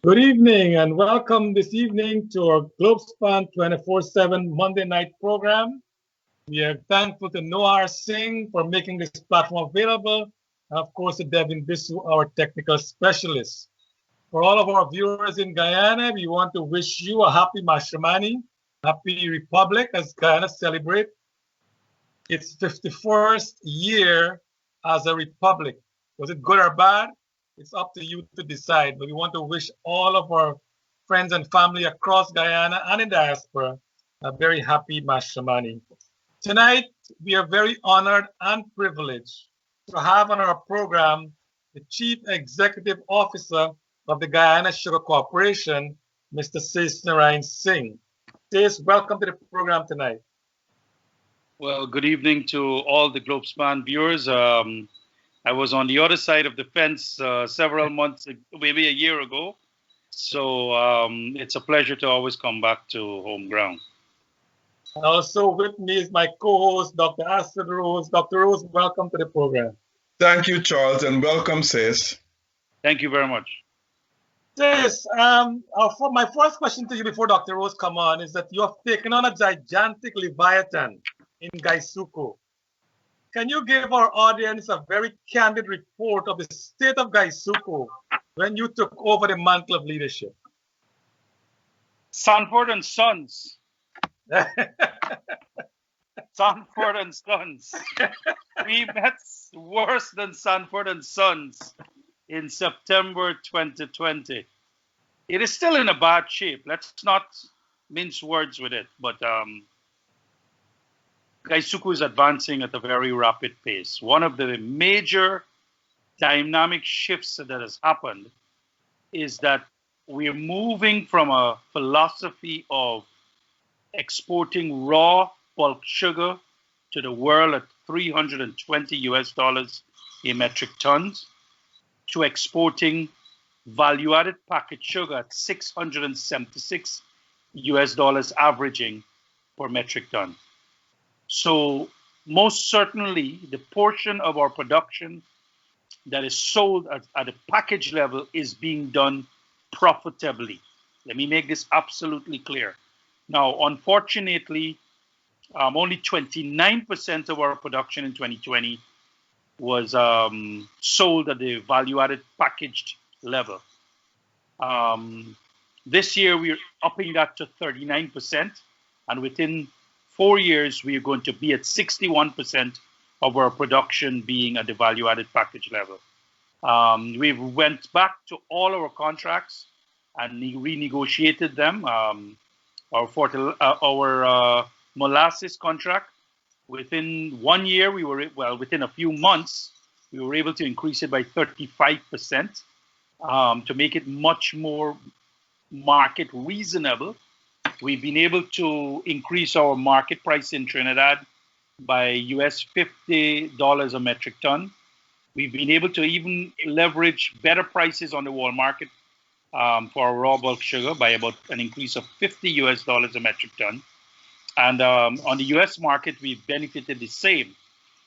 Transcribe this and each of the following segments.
Good evening and welcome this evening to our Globespan 24x7 Monday night program. We are thankful to Noah Singh for making this platform available, and of course to Devin Bisu, our technical specialist. For all of our viewers in Guyana, we want to wish you a happy Mashramani, happy Republic as Guyana celebrates its 51st year as a republic. Was it good or bad? It's up to you to decide. But we want to wish all of our friends and family across Guyana and in diaspora a very happy Mashramani. Tonight, we are very honored and privileged to have on our program the Chief Executive Officer of the Guyana Sugar Corporation, Mr. Sasenarine Singh. Sis, welcome to the program tonight. Well, good evening to all the Globespan viewers. I was on the other side of the fence several months, maybe a year ago. So it's a pleasure to always come back to home ground. And also with me is my co-host, Dr. Asquith Rose. Dr. Rose, welcome to the program. Thank you, Charles, and welcome, Sis. Thank you very much. Sis, my first question to you before Dr. Rose come on is that you have taken on a gigantic Leviathan in Guysuco. Can you give our audience a very candid report of the state of Guysuco when you took over the mantle of leadership? Sanford and Sons. Sanford and Sons. We met worse than Sanford and Sons in September 2020. It is still in a bad shape. Let's not mince words with it, but Guysuco is advancing at a very rapid pace. One of the major dynamic shifts that has happened is that we're moving from a philosophy of exporting raw bulk sugar to the world at $320 a metric tons to exporting value-added packaged sugar at $676 averaging per metric ton. So most certainly the portion of our production that is sold at a package level is being done profitably. Let me make this absolutely clear. Now, unfortunately, only 29% of our production in 2020 was sold at the value-added packaged level. This year, we're upping that to 39%, and within 4 years, we are going to be at 61% of our production being at the value-added package level. We went back to all our contracts and renegotiated them. Our molasses contract, within 1 year, within a few months, we were able to increase it by 35% to make it much more market reasonable. We've been able to increase our market price in Trinidad by US $50 a metric ton. We've been able to even leverage better prices on the world market for our raw bulk sugar by about an increase of $50 a metric ton. And on the US market, we've benefited the same.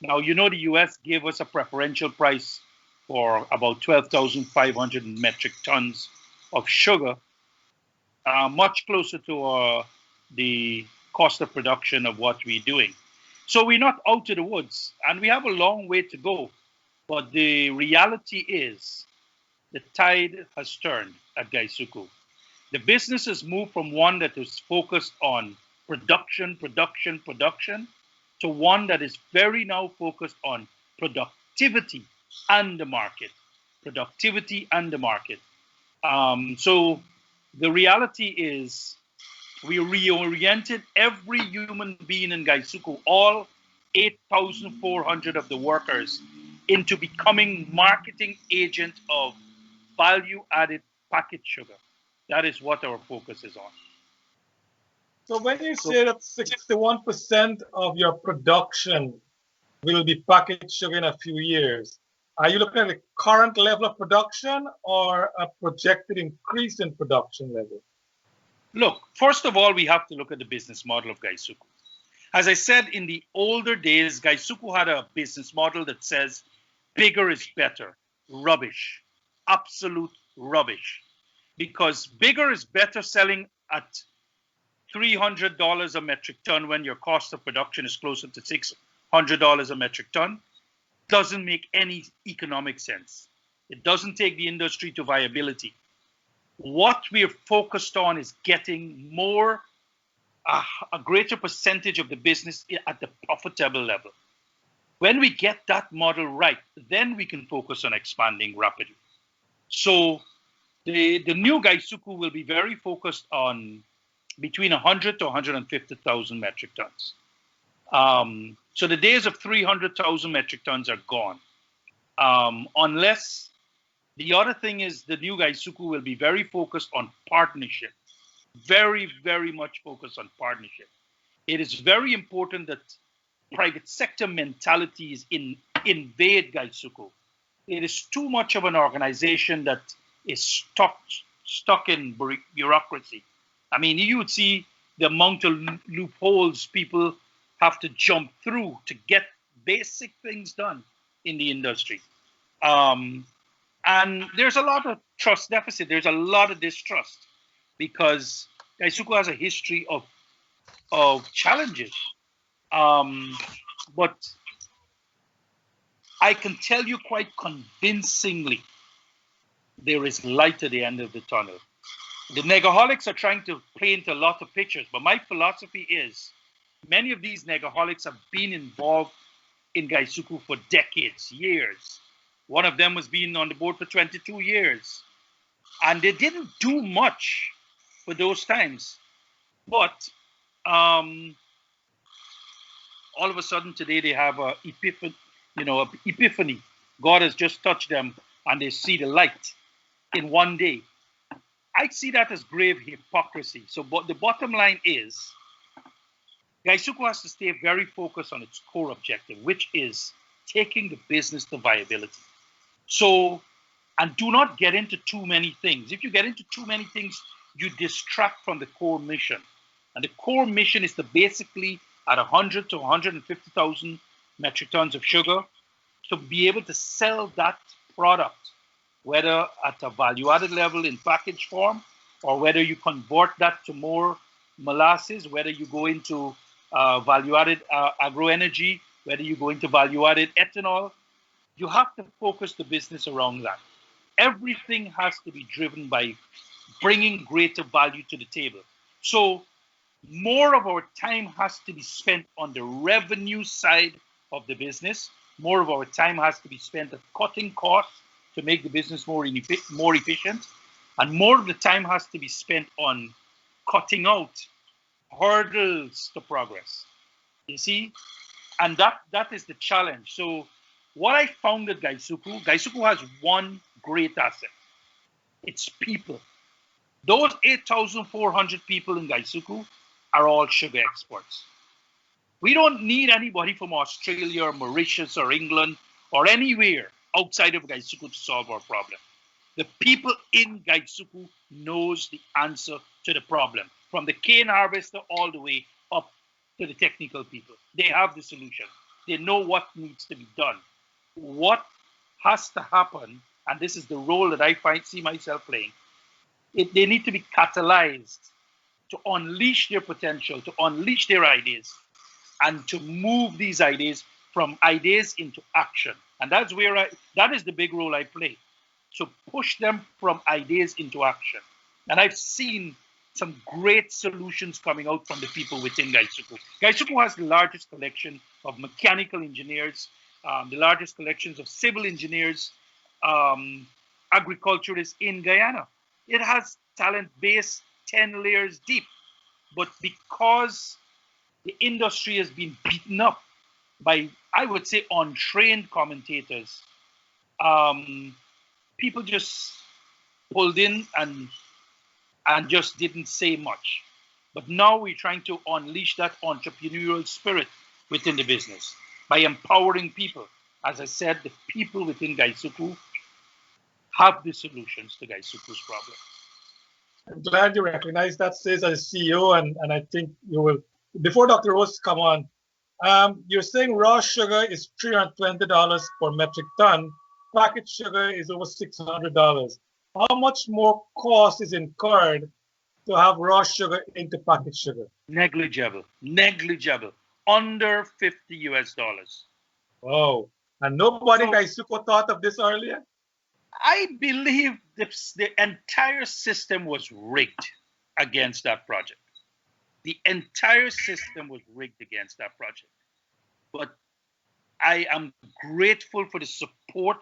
Now, you know, the US gave us a preferential price for about 12,500 metric tons of sugar, much closer to the cost of production of what we're doing. So we're not out of the woods, and we have a long way to go. But the reality is the tide has turned at Guysuco. The business has moved from one that is focused on production, to one that is very now focused on productivity and the market. So the reality is we reoriented every human being in Guysuco, all 8,400 of the workers, into becoming marketing agent of value-added packaged sugar. That is what our focus is on. So when you say that 61% of your production will be packaged sugar in a few years, are you looking at the current level of production or a projected increase in production level? Look, first of all, we have to look at the business model of Guysuco. As I said, in the older days, Guysuco had a business model that says bigger is better. Rubbish. Absolute rubbish. because bigger is better selling at $300 a metric ton when your cost of production is closer to $600 a metric ton doesn't make any economic sense. It doesn't take the industry to viability. What we're focused on is getting a greater percentage of the business at the profitable level. When we get that model right, then we can focus on expanding rapidly. So the new Guysuco will be very focused on between 100 to 150,000 metric tons. So the days of 300,000 metric tons are gone. Unless the other thing is the new Guysuco will be very focused on partnership. Very, very much focused on partnership. It is very important that private sector mentalities invade Guysuco. It is too much of an organization that is stuck in bureaucracy. I mean, you would see the amount of loopholes people have to jump through to get basic things done in the industry. And there's a lot of trust deficit. There's a lot of distrust because Guysuco has a history of challenges. But I can tell you quite convincingly, there is light at the end of the tunnel. The negaholics are trying to paint a lot of pictures, but my philosophy is many of these negaholics have been involved in Guysuco for decades, years. One of them was being on the board for 22 years. And they didn't do much for those times. But all of a sudden today they have an epiphany. God has just touched them and they see the light in one day. I see that as grave hypocrisy. So but the bottom line is Guysuco has to stay very focused on its core objective, which is taking the business to viability. So, and do not get into too many things. If you get into too many things, you distract from the core mission. And the core mission is to basically at 100 to 150,000 metric tons of sugar to be able to sell that product, whether at a value-added level in package form, or whether you convert that to more molasses, whether you go into value-added agroenergy, whether you go into value-added ethanol. You have to focus the business around that. Everything has to be driven by bringing greater value to the table. So more of our time has to be spent on the revenue side of the business. More of our time has to be spent at cutting costs to make the business more efficient. And more of the time has to be spent on cutting out hurdles to progress. You see? And that is the challenge. So what I found at Guysuco has one great asset. It's people. Those 8,400 people in Guysuco are all sugar exports. We don't need anybody from Australia or Mauritius or England or anywhere outside of Guysuco to solve our problem. The people in Guysuco knows the answer to the problem, from the cane harvester all the way up to the technical people. They have the solution. They know what needs to be done. What has to happen, and this is the role that I see myself playing, they need to be catalyzed to unleash their potential, to unleash their ideas, and to move these ideas from ideas into action. And that's where that is the big role I play, to push them from ideas into action. And I've seen some great solutions coming out from the people within Guysuco. Guysuco has the largest collection of mechanical engineers, the largest collections of civil engineers, agriculturists in Guyana. It has talent base 10 layers deep. But because the industry has been beaten up by, I would say, untrained commentators, people just pulled in and just didn't say much. But now we're trying to unleash that entrepreneurial spirit within the business by empowering people. As I said, the people within Guysuco have the solutions to Guysuco's problem. I'm glad you recognize that, Says, as CEO, and I think you will. Before Dr. Rose come on, you're saying raw sugar is $320 per metric ton. Packaged sugar is over $600. how much more cost is incurred to have raw sugar into packaged sugar? Negligible. Negligible. Under $50. Wow. And nobody in So Guysuco thought of this earlier? I believe the entire system was rigged against that project. The entire system was rigged against that project. But I am grateful for the support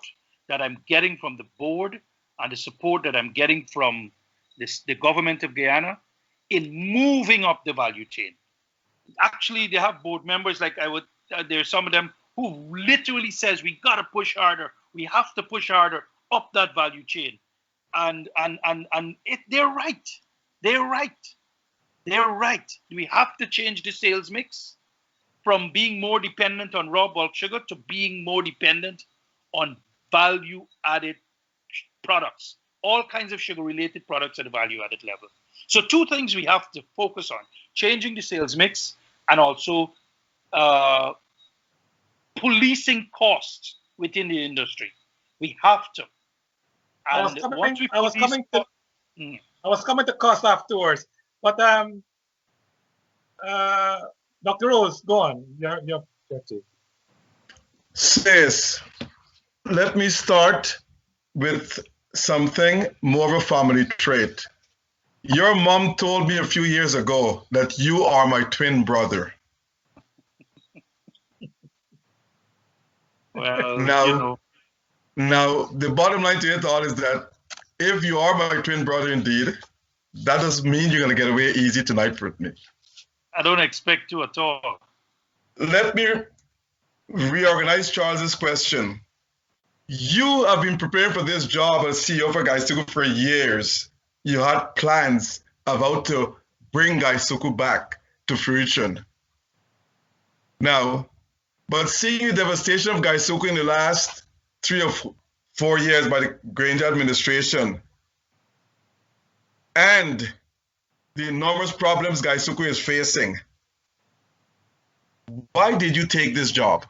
that I'm getting from the board and the support that I'm getting from the government of Guyana in moving up the value chain. Actually, they have board members there's some of them who literally says we got to push harder. We have to push harder up that value chain. And they're right. They're right. They're right. We have to change the sales mix from being more dependent on raw bulk sugar to being more dependent on value-added products, all kinds of sugar-related products at a value-added level. So two things we have to focus on: changing the sales mix and also policing costs within the industry. We have to. I was coming to cost afterwards, but Dr. Rose, go on. Your take. Sis, let me start with something more of a family trait. Your mom told me a few years ago that you are my twin brother. Well, Now, the bottom line to it all is that if you are my twin brother indeed, that doesn't mean you're going to get away easy tonight with me. I don't expect to at all. Let me reorganize Charles's question. You have been preparing for this job as CEO for Guysuco for years. You had plans of how to bring Guysuco back to fruition. Now, but seeing the devastation of Guysuco in the last 3 or 4 years by the Granger administration and the enormous problems Guysuco is facing, why did you take this job?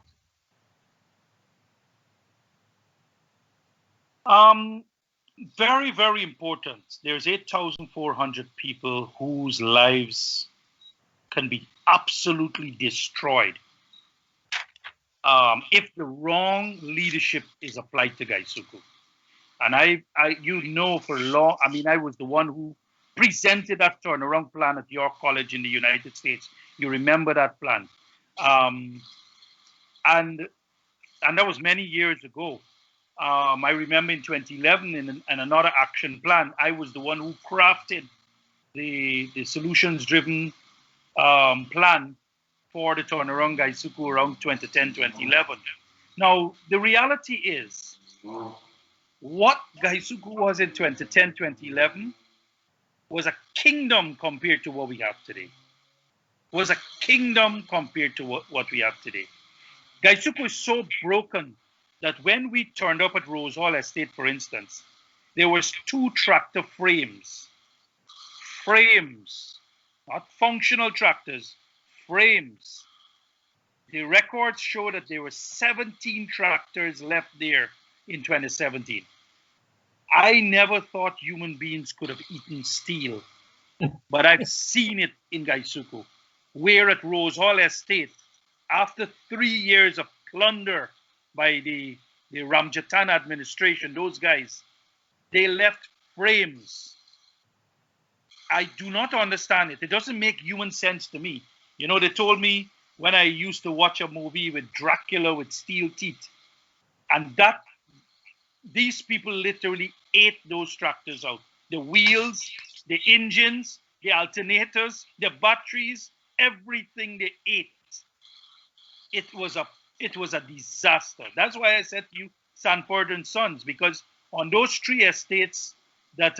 Very, very important. There's 8,400 people whose lives can be absolutely destroyed if the wrong leadership is applied to Guysuco. And I for long, I was the one who presented that turnaround plan at York College in the United States. You remember that plan. And that was many years ago. I remember in 2011 in another action plan, I was the one who crafted the solutions-driven plan for the turnaround Guysuco around 2010, 2011. Now, the reality is, what Guysuco was in 2010, 2011 was a kingdom compared to what we have today. Was a kingdom compared to what we have today. Guysuco is so broken that when we turned up at Rose Hall Estate, for instance, there was 2 tractor frames. Frames, not functional tractors, frames. The records show that there were 17 tractors left there in 2017. I never thought human beings could have eaten steel, but I've seen it in Guysuco, where at Rose Hall Estate, after 3 years of plunder by the Ramjatan administration, those guys, they left frames. I do not understand it. It doesn't make human sense to me. They told me when I used to watch a movie with Dracula with steel teeth, and that these people literally ate those tractors out. The wheels, the engines, the alternators, the batteries, everything they ate. It was a disaster. That's why I said to you, Sanford and Sons, because on those 3 estates that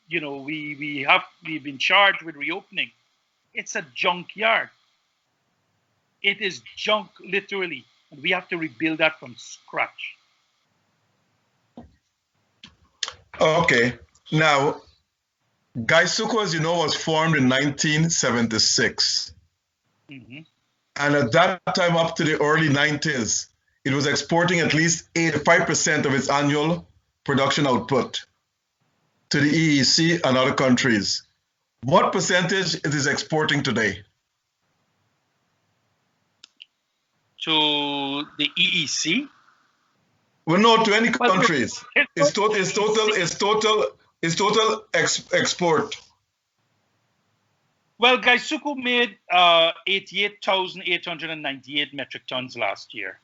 we've been charged with reopening, it's a junkyard. It is junk, literally, and we have to rebuild that from scratch. Okay, now Guysuco, as you know, was formed in 1976. Mm-hmm. And at that time, up to the early 90s, it was exporting at least 85% of its annual production output to the EEC and other countries. What percentage it is exporting today? To the EEC? Well, no, to any countries. It's total export. Well, Guysuco made 88,898 metric tons last year.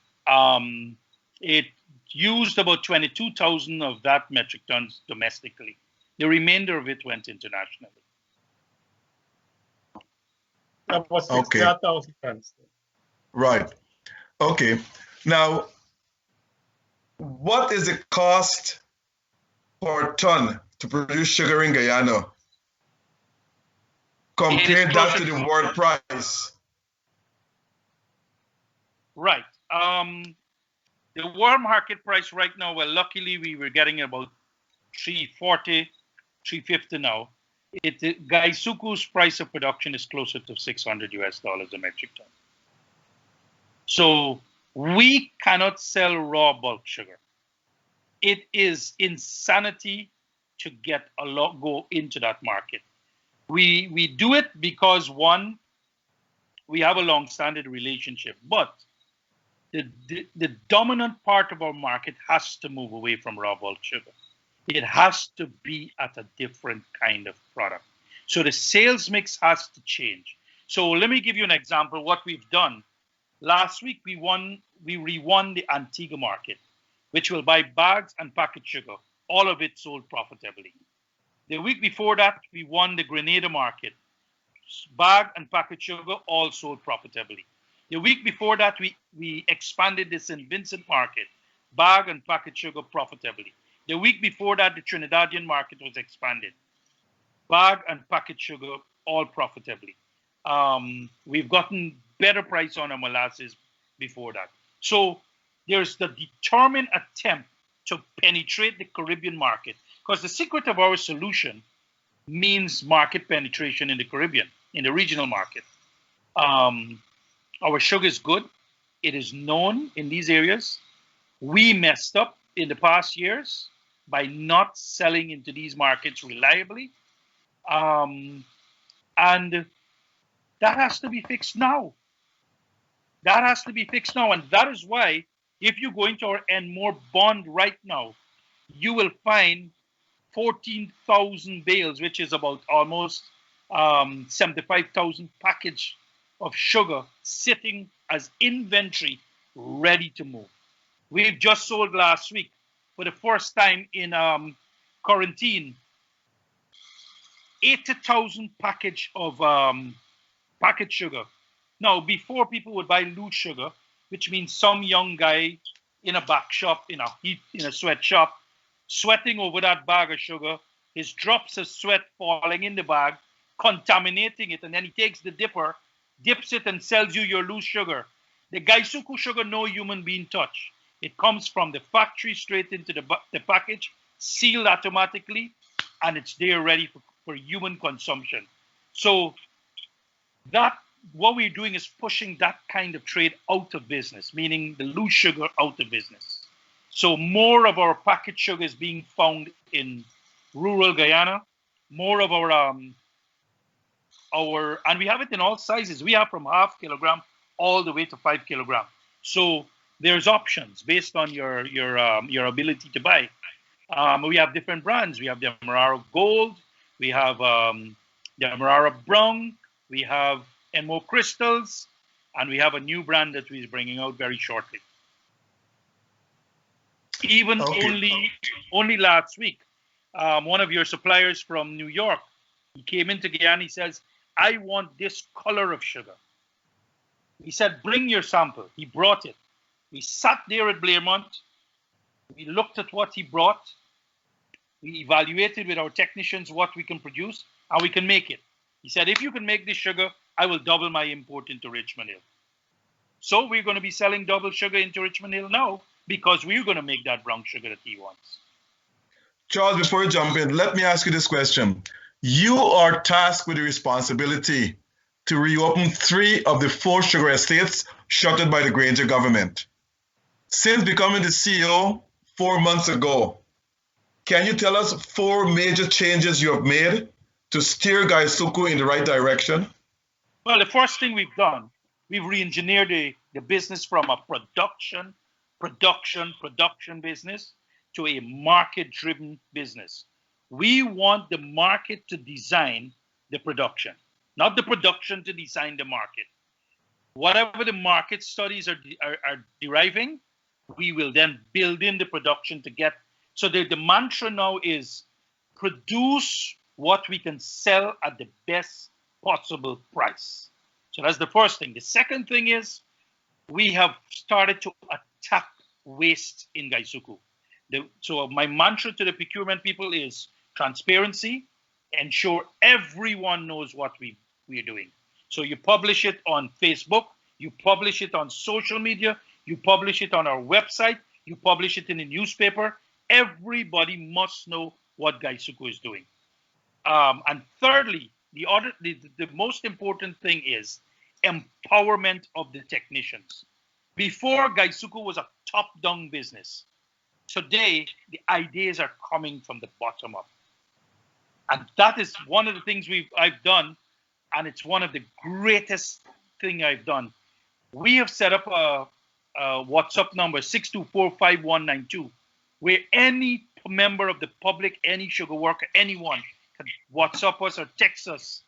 It used about 22,000 of that metric tons domestically. The remainder of it went internationally. That was Okay. 60,000 tons. Right. Okay. Now, what is the cost per ton to produce sugar in Guyana? Compare that to the world price. Right. The world market price right now, well, luckily we were getting about 340, 350 now. Guysuco's price of production is closer to $600 a metric ton. So we cannot sell raw bulk sugar. It is insanity to go into that market. We do it because, one, we have a long-standing relationship, but the dominant part of our market has to move away from raw bulk sugar. It has to be at a different kind of product. So the sales mix has to change. So let me give you an example. What we've done last week, we won the Antigua market, which will buy bags and packet sugar. All of it sold profitably. The week before that, we won the Grenada market. Bag and packet sugar all sold profitably. The week before that, we expanded the St. Vincent market. Bag and packet sugar profitably. The week before that, the Trinidadian market was expanded. Bag and packet sugar all profitably. We've gotten better price on our molasses before that. So there's the determined attempt to penetrate the Caribbean market, because the secret of our solution means market penetration in the Caribbean, in the regional market. Our sugar is good. It is known in these areas. We messed up in the past years by not selling into these markets reliably. And that has to be fixed now. That has to be fixed now. And that is why, if you go into our Enmore bond right now, you will find 14,000 bales, which is about almost 75,000 package of sugar sitting as inventory ready to move. We've just sold last week for the first time in quarantine 80,000 package of packet sugar. Now, before people would buy loose sugar, which means some young guy in a back shop, in a sweatshop, sweating over that bag of sugar, his drops of sweat falling in the bag, contaminating it, and then he takes the dipper, dips it, and sells you your loose sugar. The Guysuco sugar, no human being touch. It comes from the factory straight into the package, sealed automatically, and it's there ready for human consumption. So that what we're doing is pushing that kind of trade out of business, meaning the loose sugar out of business. So more of our packet sugar is being found in rural Guyana. More of our and we have it in all sizes. We have from 0.5 kilogram all the way to 5 kilogram. So there's options based on your ability to buy. We have different brands. We have the Amarara Gold. We have the Amarara Brown. We have Enmore Crystals. And we have a new brand that we're bringing out very shortly. Even only last week, one of your suppliers from New York, he came into Guyana. He says, I want this color of sugar. He said, bring your sample. He brought it. We sat there at Blairmont. We looked at what he brought. We evaluated with our technicians what we can produce, and we can make it. He said, if you can make this sugar, I will double my import into Richmond Hill. So we're going to be selling double sugar into Richmond Hill now, because we're going to make that brown sugar that he wants. Charles, before you jump in, let me ask you this question. You are tasked with the responsibility to reopen 3 of the 4 sugar estates shuttered by the Granger government. Since becoming the CEO 4 months ago, can you tell us 4 major changes you have made to steer Guysuco in the right direction? Well, the first thing we've done, we've re-engineered the business from a production business to a market-driven business. We want the market to design the production, not the production to design the market. Whatever the market studies are deriving, we will then build in the production to get. So the mantra now is produce what we can sell at the best possible price. So that's the first thing. The second thing is we have started to attack waste in Guysuco. So my mantra to the procurement people is transparency, ensure everyone knows what we are doing. So you publish it on Facebook, you publish it on social media, you publish it on our website, you publish it in the newspaper. Everybody must know what Guysuco is doing. And thirdly, the most important thing is empowerment of the technicians. Before, Guysuco was a top-down business. Today, the ideas are coming from the bottom up. And that is one of the things I've done, and it's one of the greatest thing I've done. We have set up a WhatsApp number, 624-5192, where any member of the public, any sugar worker, anyone can WhatsApp us or text us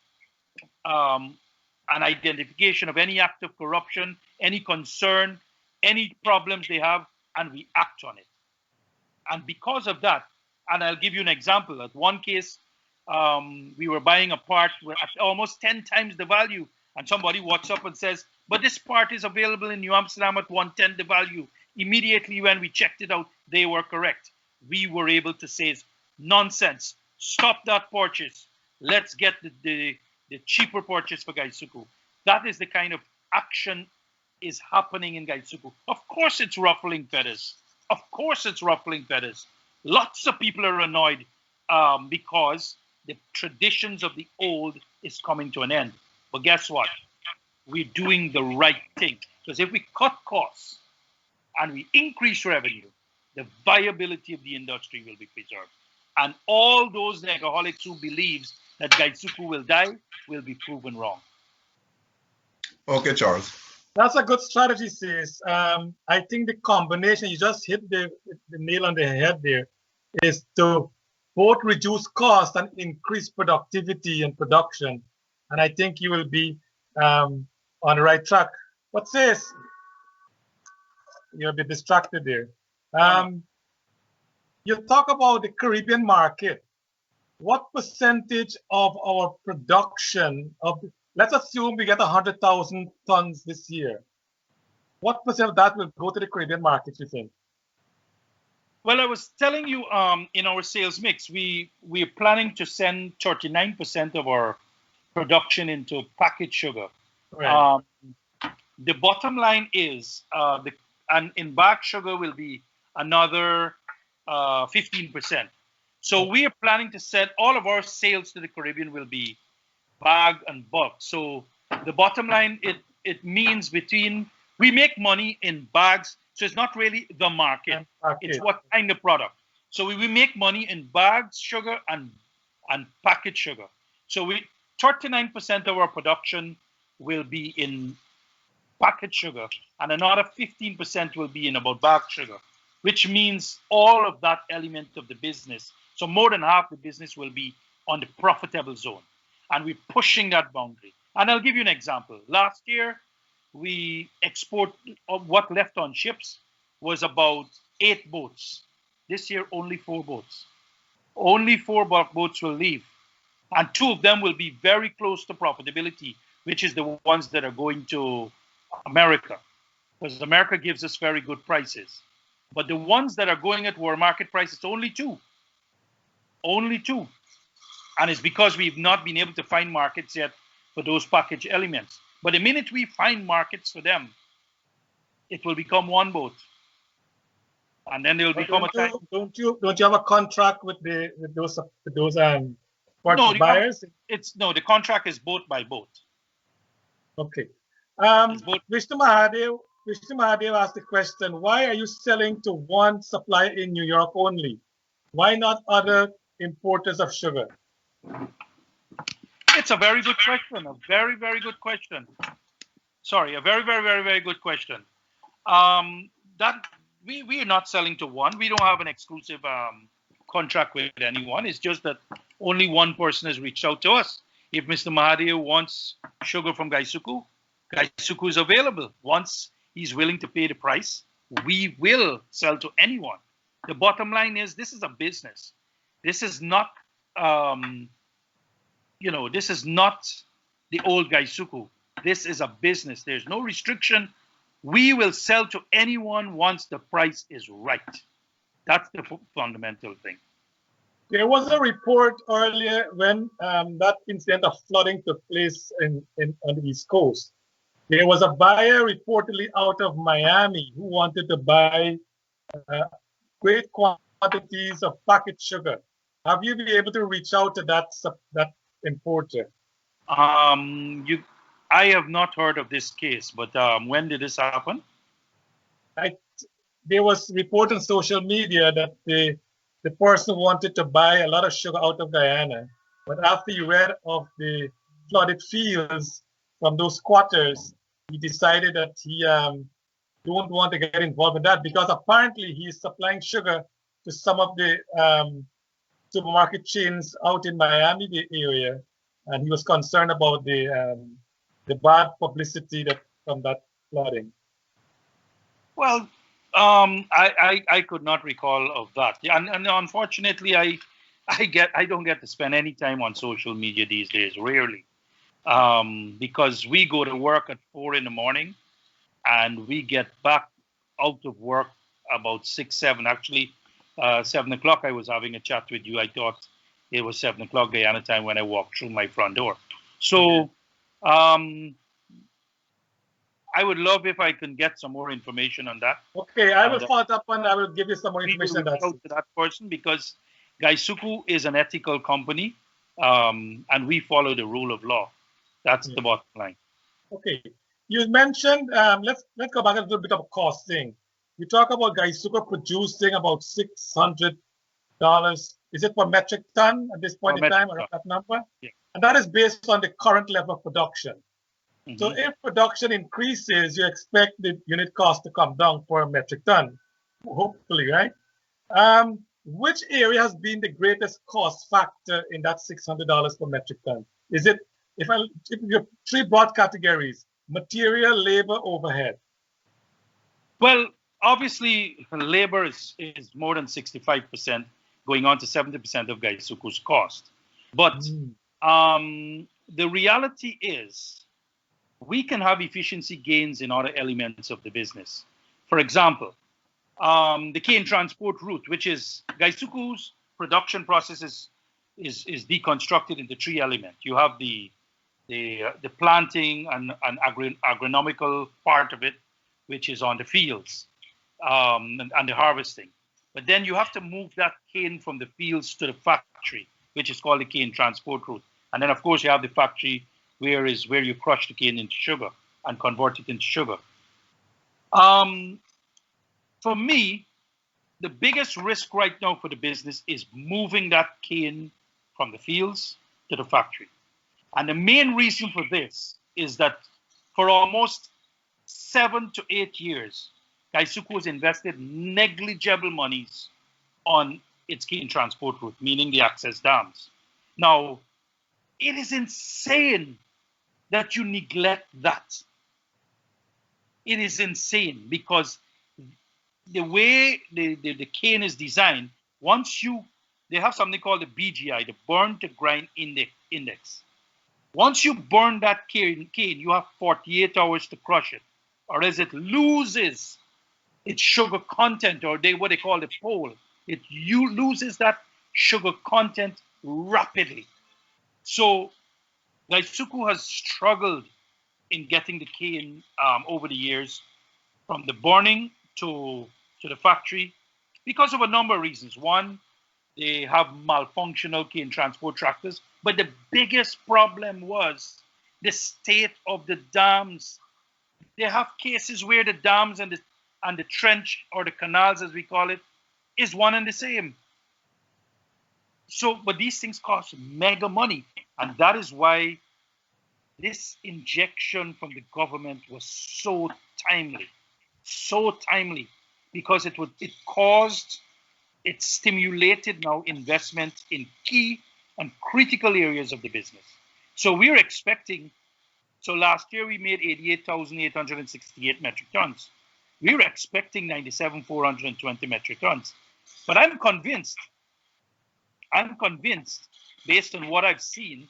an identification of any act of corruption, any concern, any problems they have, and we act on it. And because of that, and I'll give you an example. At one case, we were buying a part at almost 10 times the value, and somebody WhatsApp and says, but this part is available in New Amsterdam at 1/10 the value. Immediately when we checked it out, they were correct. We were able to say, nonsense, stop that purchase. Let's get the cheaper purchase for Guysuco. That is the kind of action is happening in Guysuco. Of course it's ruffling feathers. Of course it's ruffling feathers. Lots of people are annoyed because the traditions of the old is coming to an end. But guess what? We're doing the right thing. Because if we cut costs and we increase revenue, the viability of the industry will be preserved. And all those negaholics who believes that Guysuco will die will be proven wrong. Okay, Charles. That's a good strategy, sis. I think the combination, you just hit the nail on the head there, is to both reduce cost and increase productivity and production. And I think you will be on the right track. But sis, you'll be distracted there. You talk about the Caribbean market. What percentage of our production let's assume we get 100,000 tons this year. What percent of that will go to the Caribbean market, you think? Well, I was telling you in our sales mix, we're planning to send 39% of our production into packaged sugar. Right. The bottom line is, and in bag sugar will be another 15%. So we are planning to send all of our sales to the Caribbean will be bag and bulk. So the bottom line, it means we make money in bags. So it's not really the market. It's what kind of product. So we make money in bags, sugar, and packaged sugar. So 39% of our production will be in packaged sugar, and another 15% will be in about bag sugar, which means all of that element of the business. So more than half the business will be on the profitable zone. And we're pushing that boundary. And I'll give you an example. Last year, we what left on ships was about 8 boats. This year, only 4 boats. Only 4 boats will leave. And 2 of them will be very close to profitability, which is the ones that are going to America. Because America gives us very good prices. But the ones that are going at our market price, it's only 2. Only 2. And it's because we've not been able to find markets yet for those package elements. But the minute we find markets for them, it will become 1 boat. And then they will become a time. Don't you have a contract with those buyers? The contract is boat by boat. Okay. Mr. Mahadev, Mr. Mahadev asked the question, why are you selling to one supplier in New York only? Why not other importers of sugar? It's a very good question. A very, very good question. Sorry, a very, very, very, very good question. That we are not selling to one. We don't have an exclusive contract with anyone. It's just that only one person has reached out to us. If Mr. Mahadev wants sugar from Guysuco, Guysuco is available. Once he's willing to pay the price, we will sell to anyone. The bottom line is this is a business. This is not, this is not the old Guysuco. This is a business. There's no restriction. We will sell to anyone once the price is right. That's the fundamental thing. There was a report earlier when that incident of flooding took place on the East Coast. There was a buyer reportedly out of Miami who wanted to buy great quantities of packet sugar. Have you been able to reach out to that importer? I have not heard of this case, but when did this happen? There was report on social media that the person wanted to buy a lot of sugar out of Guyana, but after he read of the flooded fields from those squatters, he decided that he don't want to get involved in that because apparently he's supplying sugar to some of the supermarket chains out in Miami, the area, and he was concerned about the bad publicity from that flooding. Well, I could not recall of that, and unfortunately, I don't get to spend any time on social media these days, rarely, because we go to work at 4 a.m. and we get back out of work about 6, 7. Actually, 7 o'clock. I was having a chat with you. I thought it was 7 o'clock Guyana time when I walked through my front door. So. I would love if I can get some more information on that. Okay, I will follow up and I will give you some more information on that. To that person because Guysuco is an ethical company, and we follow the rule of law. That's the bottom line. Okay, you mentioned let's go back a little bit of costing. You talk about Guysuco producing about $600. Is it per metric ton at this point in time, or that number? Yeah. And that is based on the current level of production. Mm-hmm. So if production increases, you expect the unit cost to come down per metric ton, hopefully, right? Which area has been the greatest cost factor in that $600 per metric ton? Is it, if you have 3 broad categories, material, labor, overhead? Well, obviously, labor is more than 65%, going on to 70% of Guysuco's cost. But the reality is, we can have efficiency gains in other elements of the business. For example, the cane transport route, which is Guysuco's production process is deconstructed into 3 elements. You have the planting and agronomical part of it, which is on the fields, and the harvesting. But then you have to move that cane from the fields to the factory, which is called the cane transport route. And then, of course, you have the factory where you crush the cane into sugar and convert it into sugar. For me, the biggest risk right now for the business is moving that cane from the fields to the factory. And the main reason for this is that for almost 7 to 8 years, Guysuco has invested negligible monies on its cane transport route, meaning the access dams. Now, it is insane that you neglect that. It is insane because the way the cane is designed, they have something called the BGI, the burn to grind index. Once you burn that cane, you have 48 hours to crush it, or else it loses its sugar content, or what they call the pole. It loses that sugar content rapidly. So Guysuco has struggled in getting the cane over the years from the burning to the factory because of a number of reasons. One, they have malfunctional cane transport tractors, but the biggest problem was the state of the dams. They have cases where the dams and the trench, or the canals as we call it, is one and the same. So, but these things cost mega money, and that is why this injection from the government was so timely, because it stimulated now investment in key and critical areas of the business. So we're expecting. So last year we made 88,868 metric tons. We were expecting 97,420 metric tons. But I'm convinced, based on what I've seen,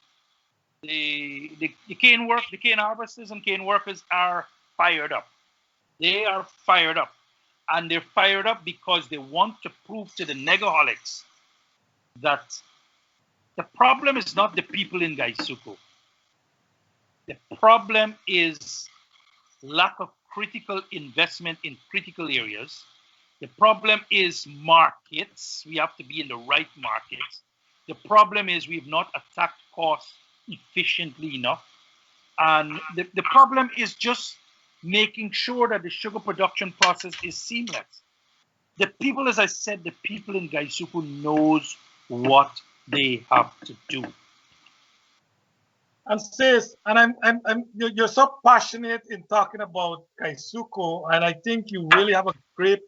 the cane harvesters and cane workers are fired up. They are fired up. And they're fired up because they want to prove to the negaholics that the problem is not the people in Guysuco. The problem is lack of critical investment in critical areas. The problem is markets. We have to be in the right markets. The problem is we've not attacked costs efficiently enough. And the problem is just making sure that the sugar production process is seamless. The people, as I said, the people in Guysuco knows what they have to do. And sis, and you're so passionate in talking about Guysuco, and I think you really have a great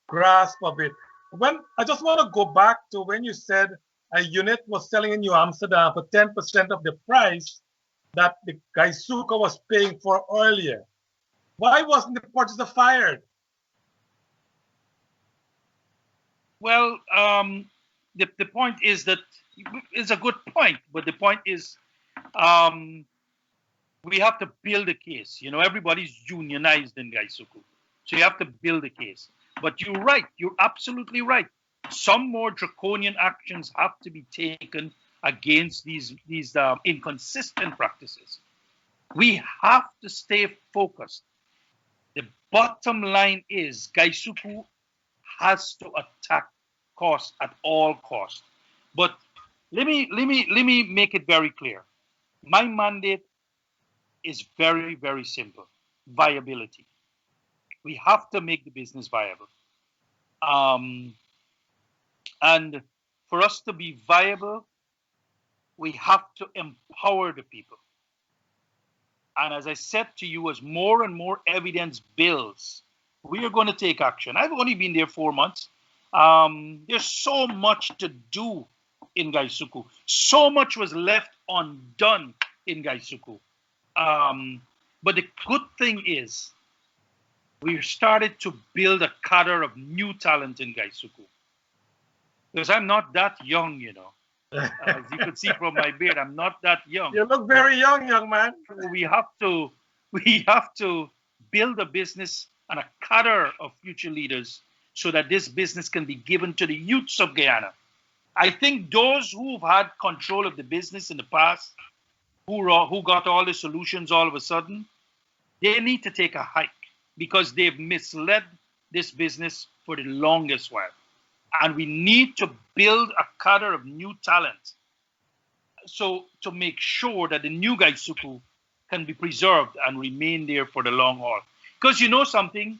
grasp of it. When I just want to go back to when you said a unit was selling in New Amsterdam for 10% of the price that the Guysuco was paying for earlier. Why wasn't the purchaser fired? Well, the point is that it's a good point, but the point is we have to build a case. You know, everybody's unionized in Guysuco, so you have to build a case. But you're right. You're absolutely right. Some more draconian actions have to be taken against these inconsistent practices. We have to stay focused. The bottom line is Guysuco has to attack cost at all costs. But let me make it very clear. My mandate is very, very simple. Viability. We have to make the business viable. And for us to be viable, we have to empower the people. And as I said to you, as more and more evidence builds, we are going to take action. I've only been there 4 months. There's so much to do in Guysuco. So much was left undone in Guysuco. But the good thing is, we started to build a cadre of new talent in Guysuco. Because I'm not that young, you know. As you can see from my beard, I'm not that young. You look very young, young man. We have to build a business and a cadre of future leaders so that this business can be given to the youths of Guyana. I think those who've had control of the business in the past, who got all the solutions all of a sudden, they need to take a hike because they've misled this business for the longest while. And we need to build a cadre of new talent so to make sure that the new Guysuco can be preserved and remain there for the long haul. Because you know something,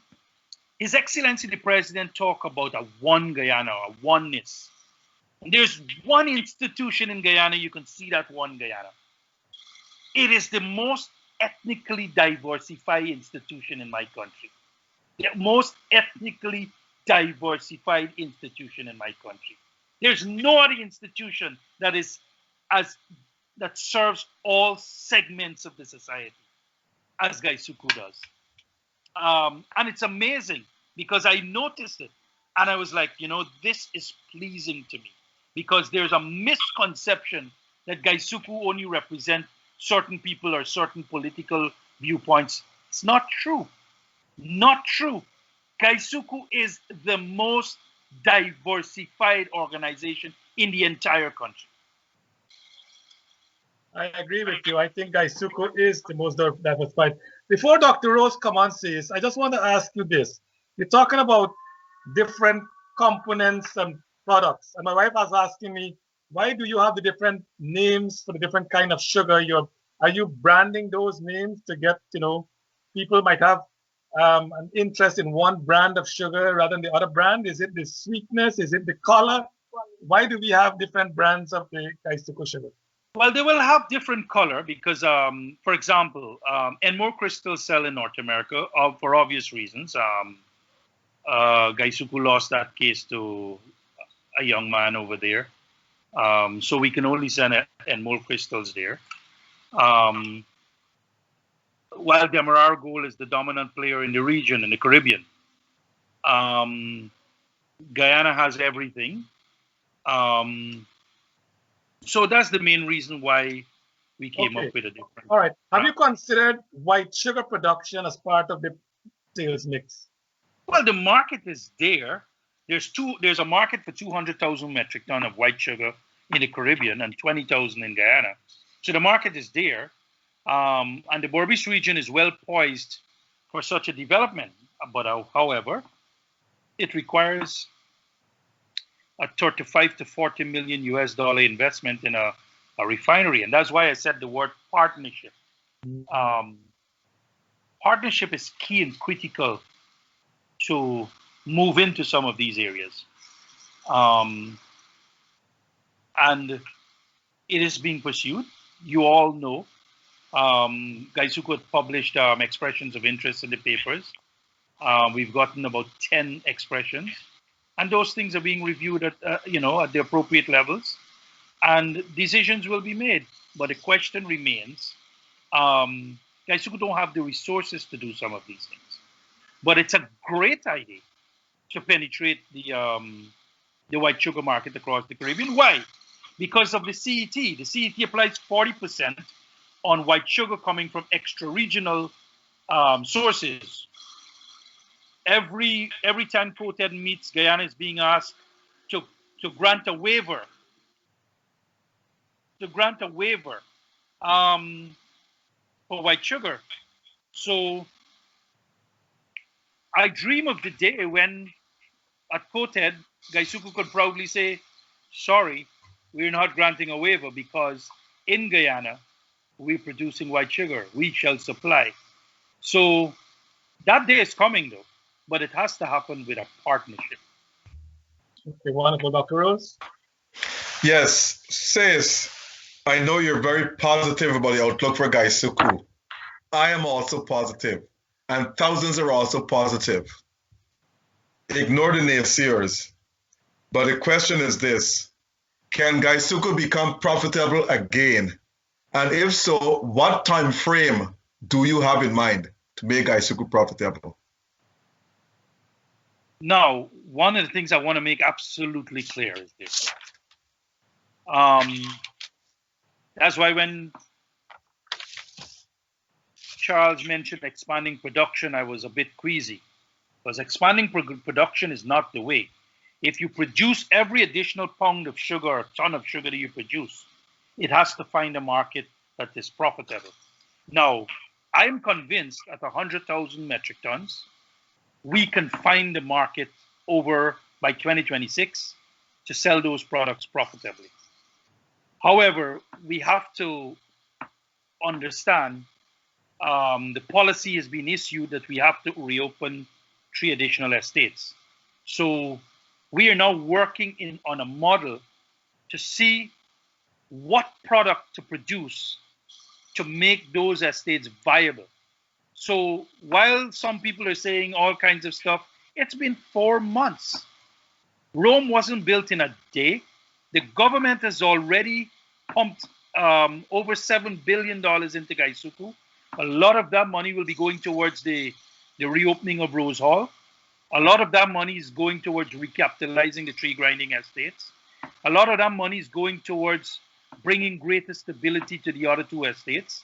His Excellency the President talk about a one Guyana, a oneness. And there's one institution in Guyana, you can see that one Guyana. It is the most ethnically diversified institution in my country. The most ethnically diversified institution in my country. There's no other institution that serves all segments of the society as Guysuco does. And it's amazing because I noticed it and I was like, you know, this is pleasing to me because there's a misconception that Guysuco only represents certain people or certain political viewpoints. It's not true. Not true. Guysuco is the most diversified organization in the entire country. I agree with you. I think Guysuco is the most diversified. Before Dr. Rose come on, says, I just want to ask you this. You're talking about different components and products. And my wife was asking me, why do you have the different names for the different kind of sugar? Are you branding those names to get, people might have an interest in one brand of sugar rather than the other brand? Is it the sweetness? Is it the color? Why do we have different brands of the Guysuco sugar? Well, they will have different color because, for example, Enmore crystals sell in North America for obvious reasons. Guysuco lost that case to a young man over there. So we can only send Enmore crystals there. While Demerara Gold is the dominant player in the region, in the Caribbean. Guyana has everything. So that's the main reason why we came up with a different. All right. Have you considered white sugar production as part of the sales mix? Well, the market is there. There's a market for 200,000 metric ton of white sugar in the Caribbean and 20,000 in Guyana. So the market is there. And the Berbice region is well poised for such a development. But however, it requires a 35 to 40 million US dollar investment in a refinery. And that's why I said the word partnership. Partnership is key and critical to move into some of these areas. And it is being pursued. You all know. Guysuco had published expressions of interest in the papers. We've gotten about 10 expressions. And those things are being reviewed at the appropriate levels, and decisions will be made. But the question remains: Guysuco don't have the resources to do some of these things, but it's a great idea to penetrate the white sugar market across the Caribbean. Why? Because of the CET. The CET applies 40% on white sugar coming from extra-regional sources. Every time Coated meets, Guyana is being asked to grant a waiver. For white sugar. So I dream of the day when at Coated, Guysuco could proudly say, sorry, we're not granting a waiver because in Guyana, we're producing white sugar. We shall supply. So that day is coming though. But it has to happen with a partnership. Okay, wonderful. Dr. Rose? Yes, sis, I know you're very positive about the outlook for Guysuco. I am also positive, and thousands are also positive. Ignore the naysayers. But the question is this: can Guysuco become profitable again? And if so, what time frame do you have in mind to make Guysuco profitable? Now, one of the things I want to make absolutely clear is this. That's why when Charles mentioned expanding production, I was a bit queasy. Because expanding production is not the way. If you produce every additional pound of sugar or ton of sugar that you produce, it has to find a market that is profitable. Now, I'm convinced at 100,000 metric tons, we can find the market by 2026 to sell those products profitably. However, we have to understand the policy has been issued that we have to reopen 3 additional estates. So we are now working on a model to see what product to produce to make those estates viable. So while some people are saying all kinds of stuff, it's been 4 months. Rome wasn't built in a day. The government has already pumped over $7 billion into Guysuco. A lot of that money will be going towards the reopening of Rose Hall. A lot of that money is going towards recapitalizing the 3 grinding estates. A lot of that money is going towards bringing greater stability to the other 2 estates.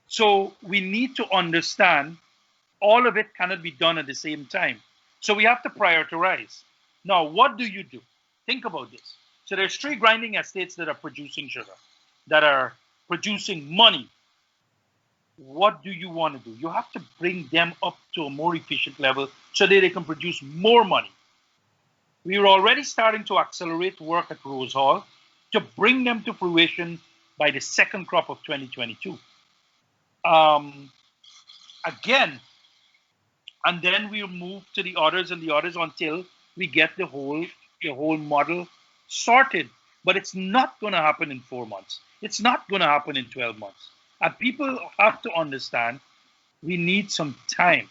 So we need to understand all of it cannot be done at the same time. So we have to prioritize. Now, what do you do? Think about this. So there's 3 grinding estates that are producing sugar, that are producing money. What do you want to do? You have to bring them up to a more efficient level so that they can produce more money. We are already starting to accelerate work at Rose Hall to bring them to fruition by the 2nd crop of 2022. Again, and then we'll move to the others and the others until we get the whole model sorted. But it's not going to happen in 4 months. It's not going to happen in 12 months. And people have to understand we need some time.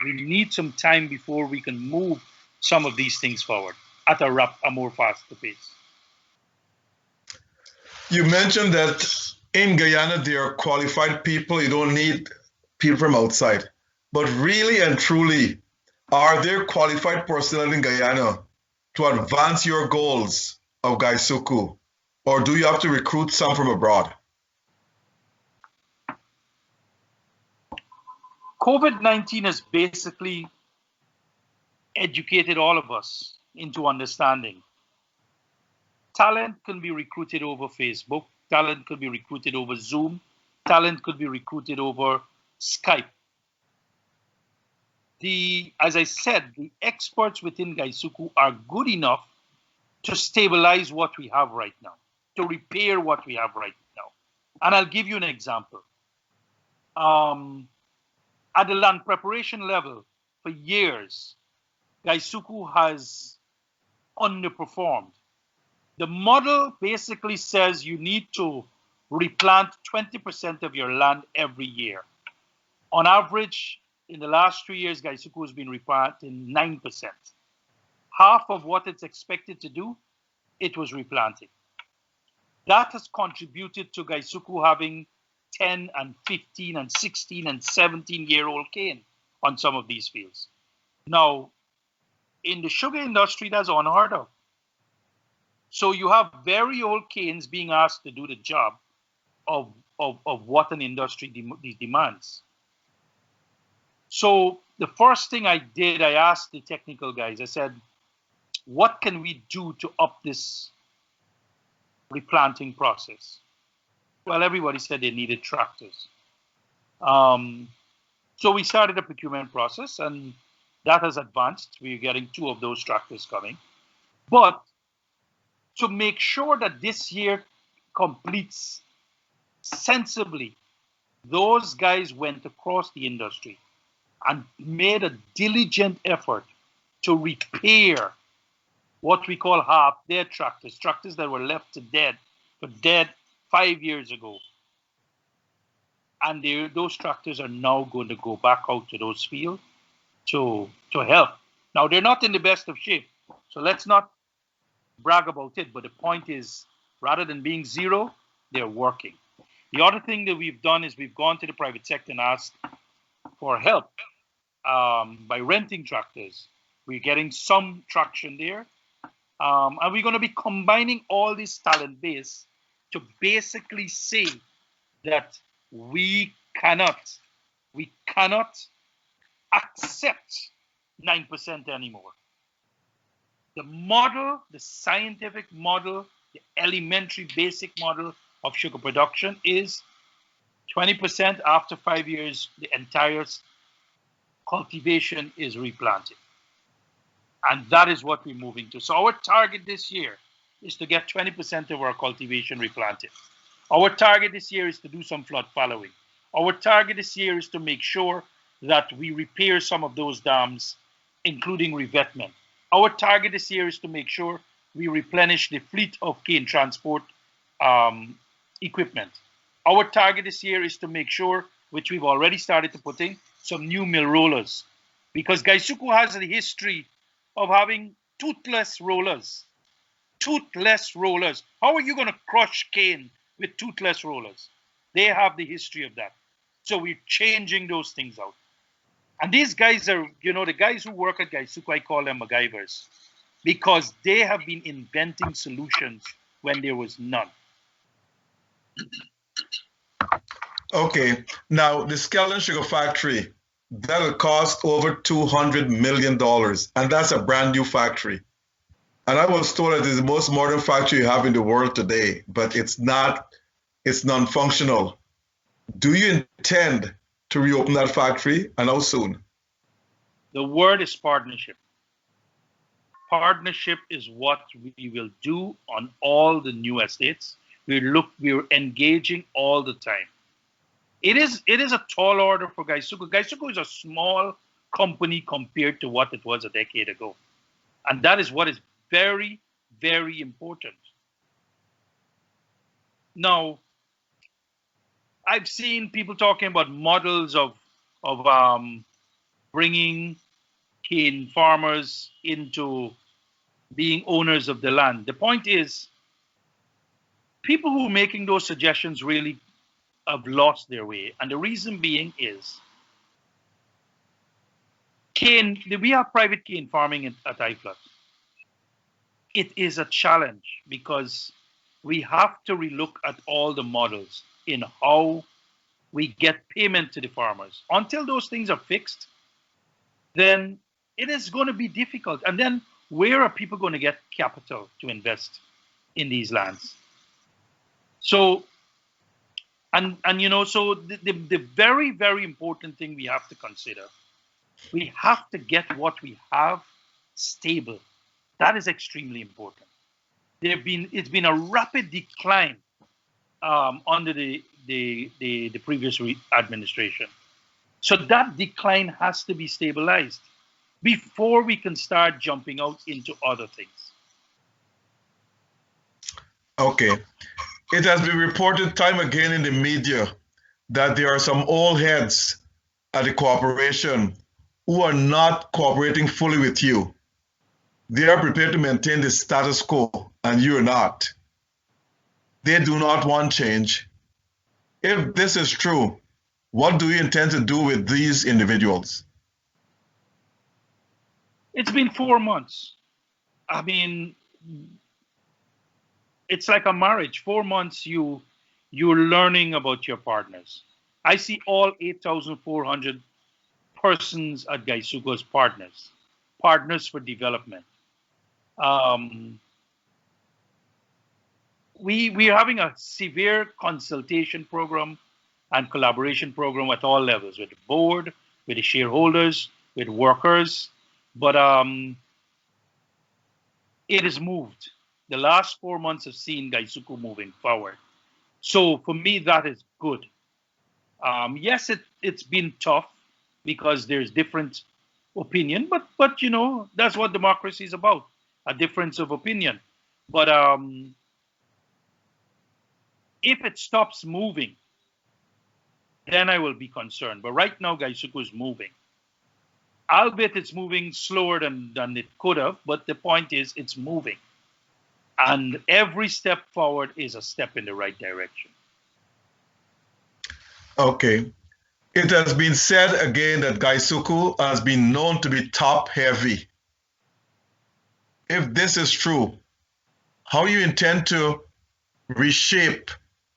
We need some time before we can move some of these things forward at a more faster pace. You mentioned that in Guyana there are qualified people. You don't need people from outside. But really and truly, are there qualified personnel in Guyana to advance your goals of Guysuco? Or do you have to recruit some from abroad? COVID-19 has basically educated all of us into understanding talent can be recruited over Facebook, talent could be recruited over Zoom, talent could be recruited over Skype. As I said, the experts within Guysuco are good enough to stabilize what we have right now, to repair what we have right now. And I'll give you an example. At the land preparation level, for years, Guysuco has underperformed. The model basically says you need to replant 20% of your land every year. On average, in the last 3 years, Guysuco has been replanting 9%. Half of what it's expected to do, it was replanting. That has contributed to Guysuco having 10 and 15 and 16 and 17-year-old cane on some of these fields. Now, in the sugar industry, that's unheard of. So you have very old canes being asked to do the job of what an industry demands. So the first thing I did, I asked the technical guys, I said, what can we do to up this replanting process? Well, everybody said they needed tractors. So we started a procurement process, and that has advanced. We're getting 2 of those tractors coming. But to make sure that this year completes sensibly, those guys went across the industry and made a diligent effort to repair what we call half-dead tractors, tractors that were left for dead 5 years ago. And those tractors are now going to go back out to those fields to help. Now, they're not in the best of shape, so let's not brag about it, but the point is, rather than being zero, they're working. The other thing that we've done is we've gone to the private sector and asked for help by renting tractors. We're getting some traction there. And we're going to be combining all this talent base to basically say that we cannot accept 9% anymore. The model, the scientific model, the elementary basic model of sugar production is 20% after 5 years, the entire cultivation is replanted. And that is what we're moving to. So our target this year is to get 20% of our cultivation replanted. Our target this year is to do some flood following. Our target this year is to make sure that we repair some of those dams, including revetment. Our target this year is to make sure we replenish the fleet of cane transport equipment. Our target this year is to make sure, which we've already started to put in, some new mill rollers. Because Guysuco has a history of having toothless rollers. Toothless rollers. How are you going to crush cane with toothless rollers? They have the history of that. So we're changing those things out. And these guys are, the guys who work at Guysuco, I call them MacGyvers, because they have been inventing solutions when there was none. Okay, now the Skeleton Sugar Factory, that'll cost over $200 million, and that's a brand new factory. And I was told that it's the most modern factory you have in the world today, but it's not, it's non-functional. Do you intend to reopen that factory, and how soon? The word is partnership. Partnership is what we will do on all the new estates. We're engaging all the time. it is a tall order for Guysuco. Guysuco is a small company compared to what it was a decade ago. And that is what is very, very important. Now, I've seen people talking about models of bringing cane farmers into being owners of the land. The point is, people who are making those suggestions really have lost their way. And the reason being is, we have private cane farming at iFlux. It is a challenge because we have to relook at all the models in how we get payment to the farmers. Until those things are fixed, then it is going to be difficult. And then where are people going to get capital to invest in these lands? So, and you know, so the very, very important thing we have to consider, we have to get what we have stable. That is extremely important. It's been a rapid decline under the previous administration. So that decline has to be stabilized before we can start jumping out into other things. Okay. It has been reported time again in the media that there are some old heads at the corporation who are not cooperating fully with you. They are prepared to maintain the status quo, and you are not. They do not want change. If this is true, what do you intend to do with these individuals? It's been 4 months. I mean, it's like a marriage. 4 months you're learning about your partners. I see all 8,400 persons at Guysuco as partners for development. We are having a severe consultation program and collaboration program at all levels, with the board, with the shareholders, with workers. But it has moved. The last 4 months have seen Guysuco moving forward. So for me, that is good. Yes, it's been tough because there's different opinion, but you know, that's what democracy is about, a difference of opinion. But if it stops moving, then I will be concerned. But right now, Guysuco is moving. Albeit it's moving slower than it could have, but the point is it's moving. And every step forward is a step in the right direction. Okay. It has been said again that Guysuco has been known to be top heavy. If this is true, how you intend to reshape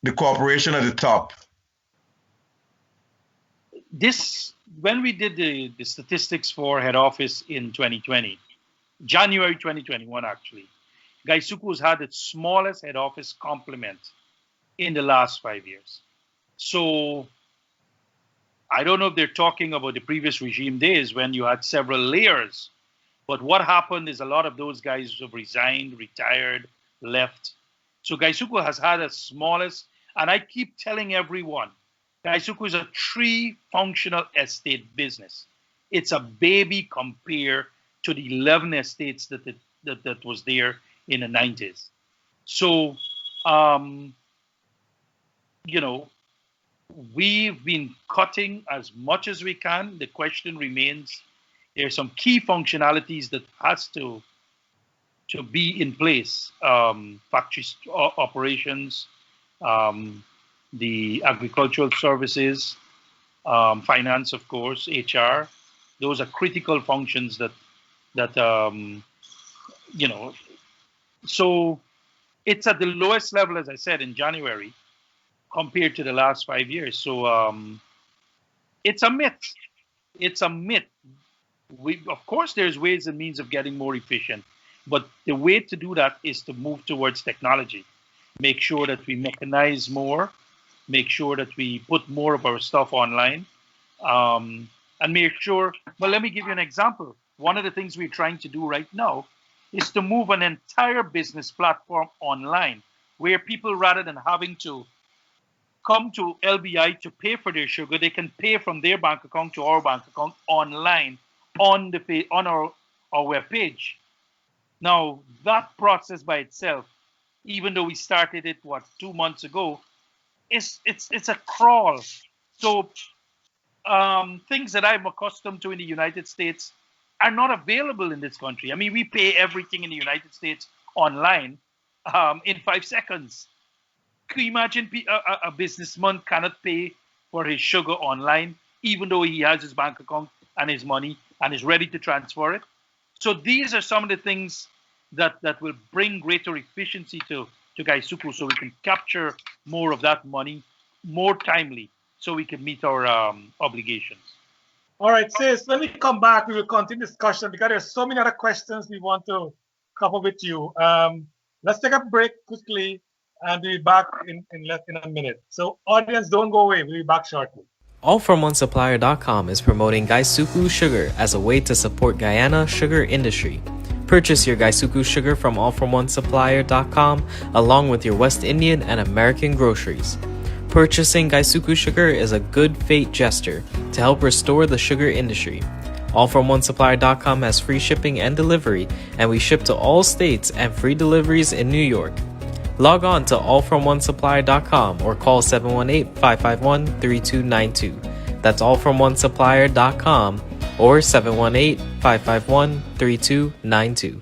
the corporation at the top? When we did the statistics for head office in 2020, January 2021 actually, Guysuco has had its smallest head office complement in the last 5 years. So I don't know if they're talking about the previous regime days when you had several layers, but what happened is a lot of those guys have resigned, retired, left. So Guysuco has had its smallest, and I keep telling everyone, Guysuco is a 3-functional estate business. It's a baby compared to the 11 estates that was there in the 90s. So, you know, we've been cutting as much as we can. The question remains, there are some key functionalities that has to be in place. Factory operations, the agricultural services, finance, of course, HR. Those are critical functions that you know. So it's at the lowest level, as I said, in January, compared to the last 5 years. So it's a myth. It's a myth. Of course, there's ways and means of getting more efficient, but the way to do that is to move towards technology. Make sure that we mechanize more, make sure that we put more of our stuff online, and make sure, well, let me give you an example. One of the things we're trying to do right now is to move an entire business platform online, where people, rather than having to come to LBI to pay for their sugar, they can pay from their bank account to our bank account online on our web page. Now, that process by itself, even though we started it 2 months ago, it's a crawl. So things that I'm accustomed to in the United States are not available in this country. I mean, we pay everything in the United States online in 5 seconds. Can you imagine a businessman cannot pay for his sugar online, even though he has his bank account and his money and is ready to transfer it? So these are some of the things that will bring greater efficiency to Guysuco, so we can capture more of that money more timely, so we can meet our obligations. All right, sis, when we come back, we will continue discussion because there's so many other questions we want to cover with you. Let's take a break quickly and we'll be back in less than a minute. So audience, don't go away. We'll be back shortly. AllFromOneSupplier.com is promoting Guysuco sugar as a way to support Guyana sugar industry. Purchase your Guysuco sugar from AllFromOneSupplier.com along with your West Indian and American groceries. Purchasing Guysuco sugar is a good fate gesture to help restore the sugar industry. AllFromOneSupplier.com has free shipping and delivery, and we ship to all states and free deliveries in New York. Log on to allfromonesupplier.com or call 718-551-3292. That's allfromonesupplier.com or 718-551-3292.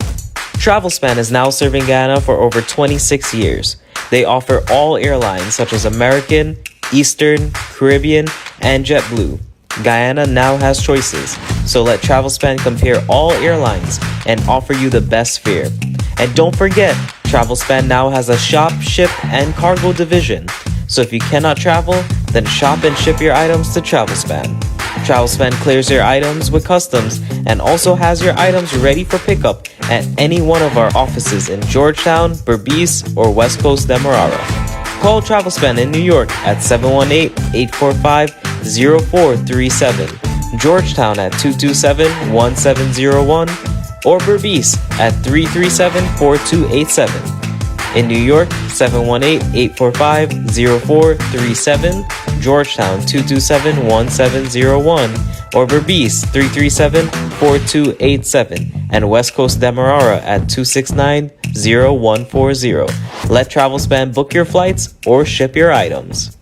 Travelspan is now serving Guyana for over 26 years. They offer all airlines such as American, Eastern, Caribbean, and JetBlue. Guyana now has choices, so let Travelspan compare all airlines and offer you the best fare. And don't forget, Travelspan now has a shop, ship, and cargo division. So if you cannot travel, then shop and ship your items to Travelspan. Travelspan clears your items with customs and also has your items ready for pickup at any one of our offices in Georgetown, Berbice, or West Coast Demerara. Call Travelspan in New York at 718-845-0437, Georgetown at 227-1701, or Berbice at 337-4287. In New York, 718-845-0437, Georgetown 227-1701, or Berbice 337-4287, and West Coast Demerara at 269-0140. Let Travelspan book your flights or ship your items.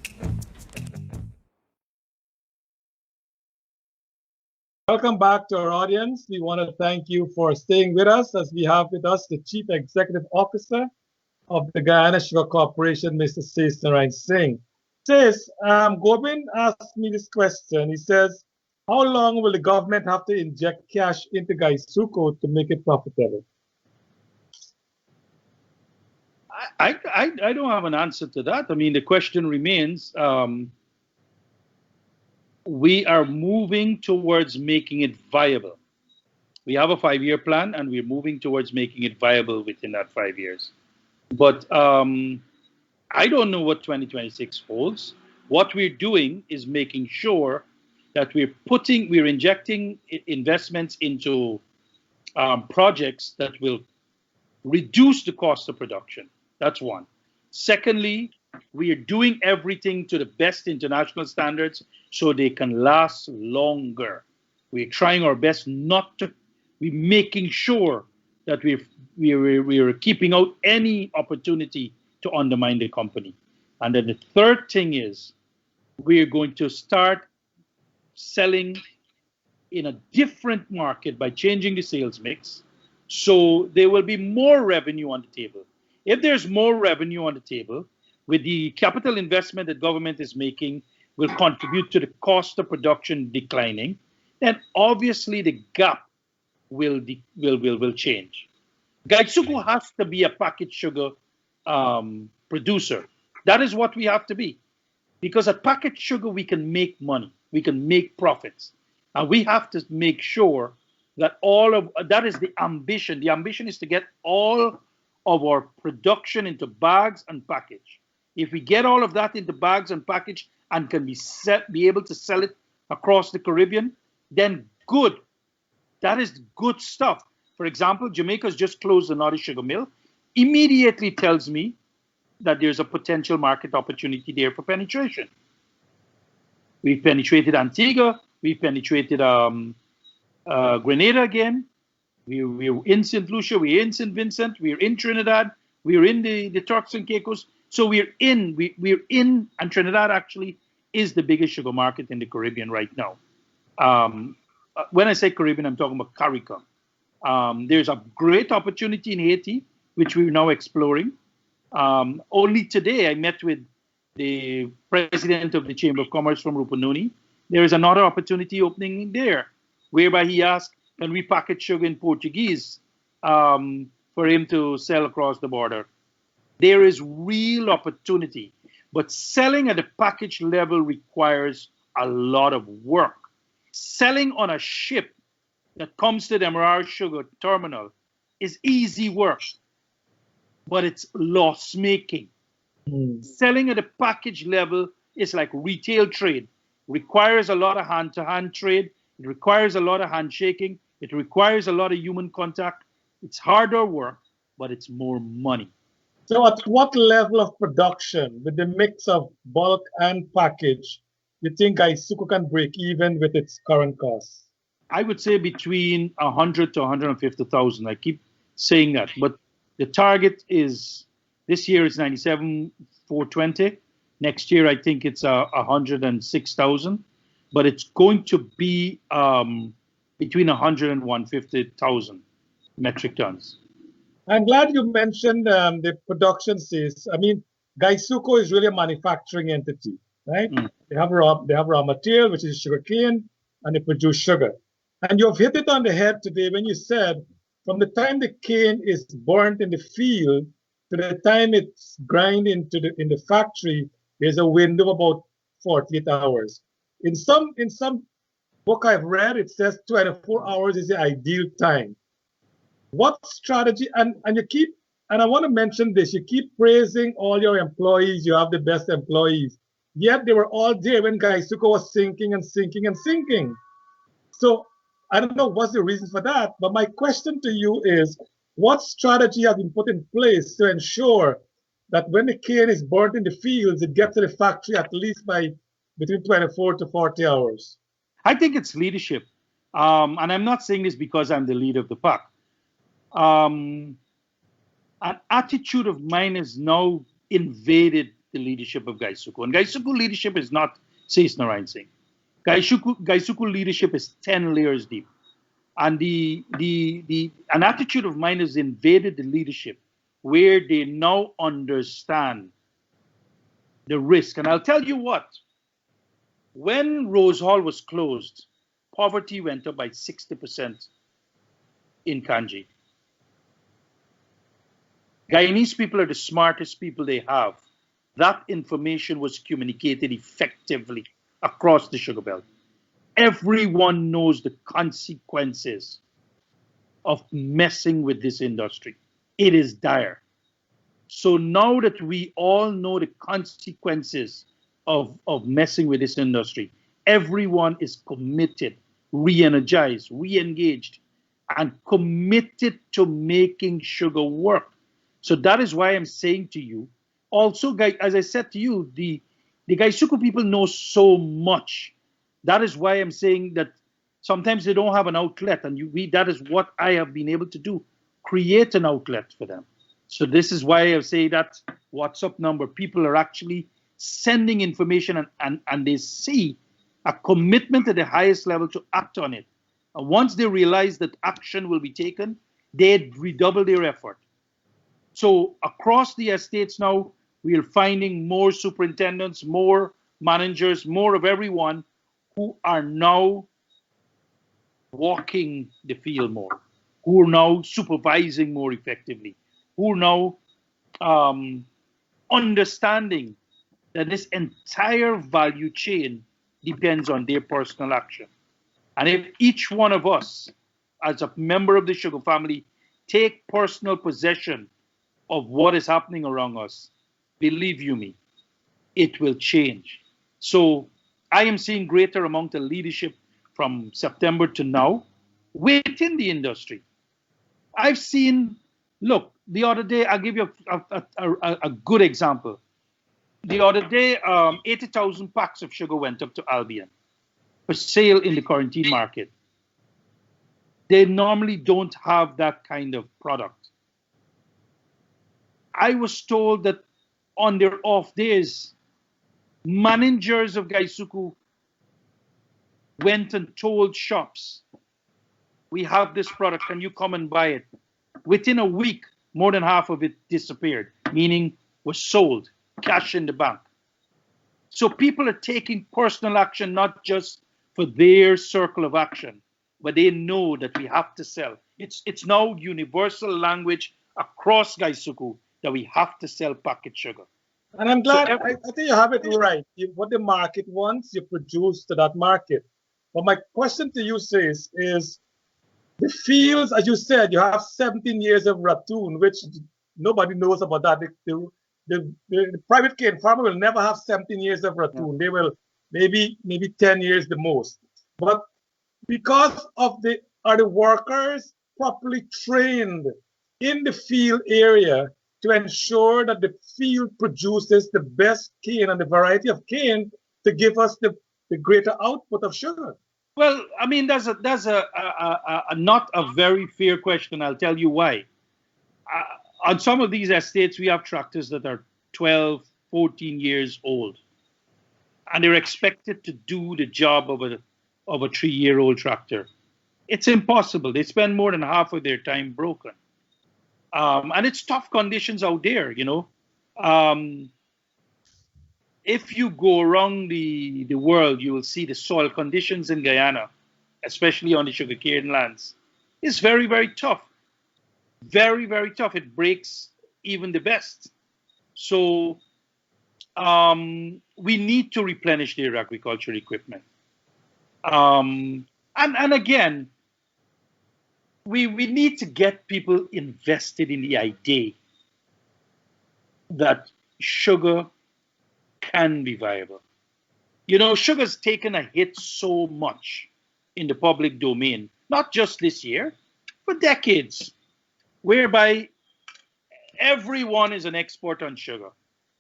Welcome back to our audience. We want to thank you for staying with us as we have with us the Chief Executive Officer of the Guyana Sugar Corporation, Mr. Sasenarine Singh. Sis, Gobin asked me this question. He says, how long will the government have to inject cash into Guysuco to make it profitable? I don't have an answer to that. I mean, the question remains, we are moving towards making it viable. We have a 5-year plan, and we're moving towards making it viable within that 5 years. But I don't know what 2026 holds. What we're doing is making sure that we're injecting investments into projects that will reduce the cost of production. That's one. Secondly, we are doing everything to the best international standards so they can last longer. We're trying our best not to. We're making sure that we're keeping out any opportunity to undermine the company. And then the third thing is we're going to start selling in a different market by changing the sales mix, so there will be more revenue on the table. If there's more revenue on the table, with the capital investment that government is making will contribute to the cost of production declining, then obviously the gap will change. Guysuco has to be a packaged sugar producer. That is what we have to be. Because at packaged sugar, we can make money. We can make profits. And we have to make sure that that is the ambition. The ambition is to get all of our production into bags and package. If we get all of that into bags and package and can be able to sell it across the Caribbean, then good. That is good stuff. For example, Jamaica's just closed the Nordic Sugar Mill. Immediately tells me that there's a potential market opportunity there for penetration. We've penetrated Antigua. We've penetrated Grenada again. We're in St. Lucia. We're in St. Vincent. We're in Trinidad. We're in the Turks and Caicos. So we're in, and Trinidad actually is the biggest sugar market in the Caribbean right now. When I say Caribbean, I'm talking about CARICOM. There's a great opportunity in Haiti, which we're now exploring. Only today, I met with the president of the Chamber of Commerce from Rupununi. There is another opportunity opening there, whereby he asked, can we package sugar in Portuguese for him to sell across the border? There is real opportunity, but selling at the package level requires a lot of work. Selling on a ship that comes to the Emerald Sugar Terminal is easy work, but it's loss making. Selling at the package level is like retail trade. Requires a lot of hand-to-hand trade. It requires a lot of handshaking. It requires a lot of human contact. It's harder work, but it's more money. So at what level of production, with the mix of bulk and package, you think Guysuco can break even with its current costs? I would say between 100 to 150,000. I keep saying that, but the target is, this year is 97,420. Next year, I think it's 106,000, but it's going to be between 100 and 150,000 metric tons. I'm glad you mentioned the production sales. I mean, Guysuco is really a manufacturing entity, right? They have raw material, which is sugarcane, and they produce sugar. And you've hit it on the head today when you said from the time the cane is burnt in the field to the time it's grind in the factory, there's a window of about 48 hours. In some book I've read, it says 24 hours is the ideal time. What strategy, and you keep, and I want to mention this, you keep praising all your employees, you have the best employees, yet they were all there when Guysuco was sinking and sinking and sinking. So I don't know what's the reason for that, but my question to you is, what strategy has been put in place to ensure that when the cane is burnt in the fields, it gets to the factory at least by between 24 to 40 hours? I think it's leadership. And I'm not saying this because I'm the leader of the pack. An attitude of mine has now invaded the leadership of Guysuco. And Guysuco leadership is not Sasenarine Singh. Guysuco leadership is 10 layers deep. And an attitude of mine has invaded the leadership where they now understand the risk. And I'll tell you what, when Rose Hall was closed, poverty went up by 60% in Kanji. Guyanese people are the smartest people they have. That information was communicated effectively across the sugar belt. Everyone knows the consequences of messing with this industry. It is dire. So now that we all know the consequences of messing with this industry, everyone is committed, re-energized, re-engaged, and committed to making sugar work. So that is why I'm saying to you, also, as I said to you, the Guysuco people know so much. That is why I'm saying that sometimes they don't have an outlet, and that is what I have been able to do, create an outlet for them. So this is why I say that WhatsApp number, people are actually sending information and they see a commitment at the highest level to act on it. And once they realize that action will be taken, they redouble their effort. So across the estates now, we are finding more superintendents, more managers, more of everyone who are now walking the field more, who are now supervising more effectively, who are now understanding that this entire value chain depends on their personal action. And if each one of us, as a member of the sugar family, take personal possession of what is happening around us, believe you me, it will change. So I am seeing greater amount of leadership from September to now within the industry. I've seen Look, the other day, I'll give you a good example. The other day, 80,000 packs of sugar went up to Albion for sale in the quarantine market. They normally don't have that kind of product. I was told that on their off days, managers of Guysuco went and told shops, we have this product, can you come and buy it? Within a week, more than half of it disappeared, meaning was sold, cash in the bank. So people are taking personal action, not just for their circle of action, but they know that we have to sell. It's now universal language across Guysuco that we have to sell packet sugar. And I'm glad, I think you have it right. What the market wants, you produce to that market. But my question to you is the fields, as you said, you have 17 years of ratoon, which nobody knows about that. The private cane farmer will never have 17 years of ratoon. They will maybe 10 years the most. But because of are the workers properly trained in the field area to ensure that the field produces the best cane and the variety of cane to give us the greater output of sugar? Well, I mean, that's not a very fair question. I'll tell you why. On some of these estates, we have tractors that are 12, 14 years old, and they're expected to do the job of a 3-year-old tractor. It's impossible. They spend more than half of their time broken. And it's tough conditions out there, you know. If you go around the world, you will see the soil conditions in Guyana, especially on the sugarcane lands. It's very, very tough. Very, very tough. It breaks even the best. So we need to replenish their agricultural equipment. And again, we need to get people invested in the idea that sugar can be viable. You know, sugar's taken a hit so much in the public domain, not just this year, for decades, whereby everyone is an expert on sugar,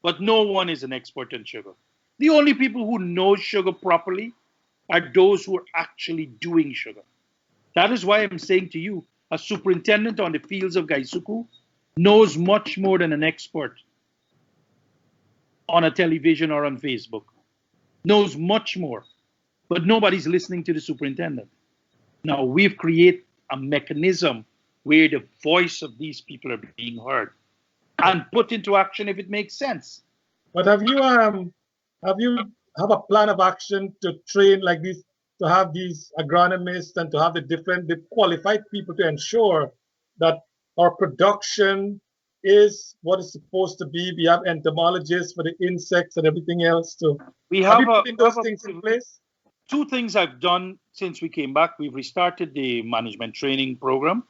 but no one is an expert on sugar. The only people who know sugar properly are those who are actually doing sugar. That is why I'm saying to you, a superintendent on the fields of Guysuco knows much more than an expert on a television or on Facebook. Knows much more, but nobody's listening to the superintendent. Now, we've created a mechanism where the voice of these people are being heard and put into action if it makes sense. But have you a plan of action to train like this, to have these agronomists and to have the qualified people to ensure that our production is what it's supposed to be? We have entomologists for the insects and everything else. So we have those things in place. 2 things I've done since we came back. We've restarted the management training program.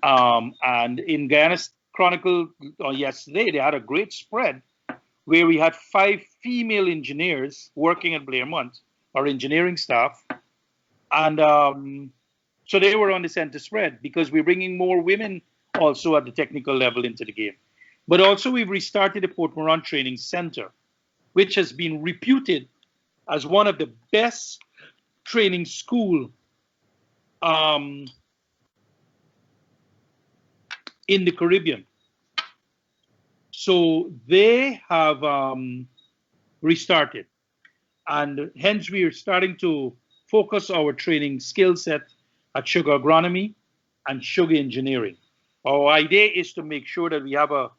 And in Guyana's Chronicle yesterday, they had a great spread where we had 5 female engineers working at Blairmont, our engineering staff. And so they were on the center spread because we're bringing more women also at the technical level into the game. But also we've restarted the Port Moran Training Center, which has been reputed as one of the best training school in the Caribbean. So they have restarted. And hence we are starting to focus our training skill set at sugar agronomy and sugar engineering. Our idea is to make sure that we have a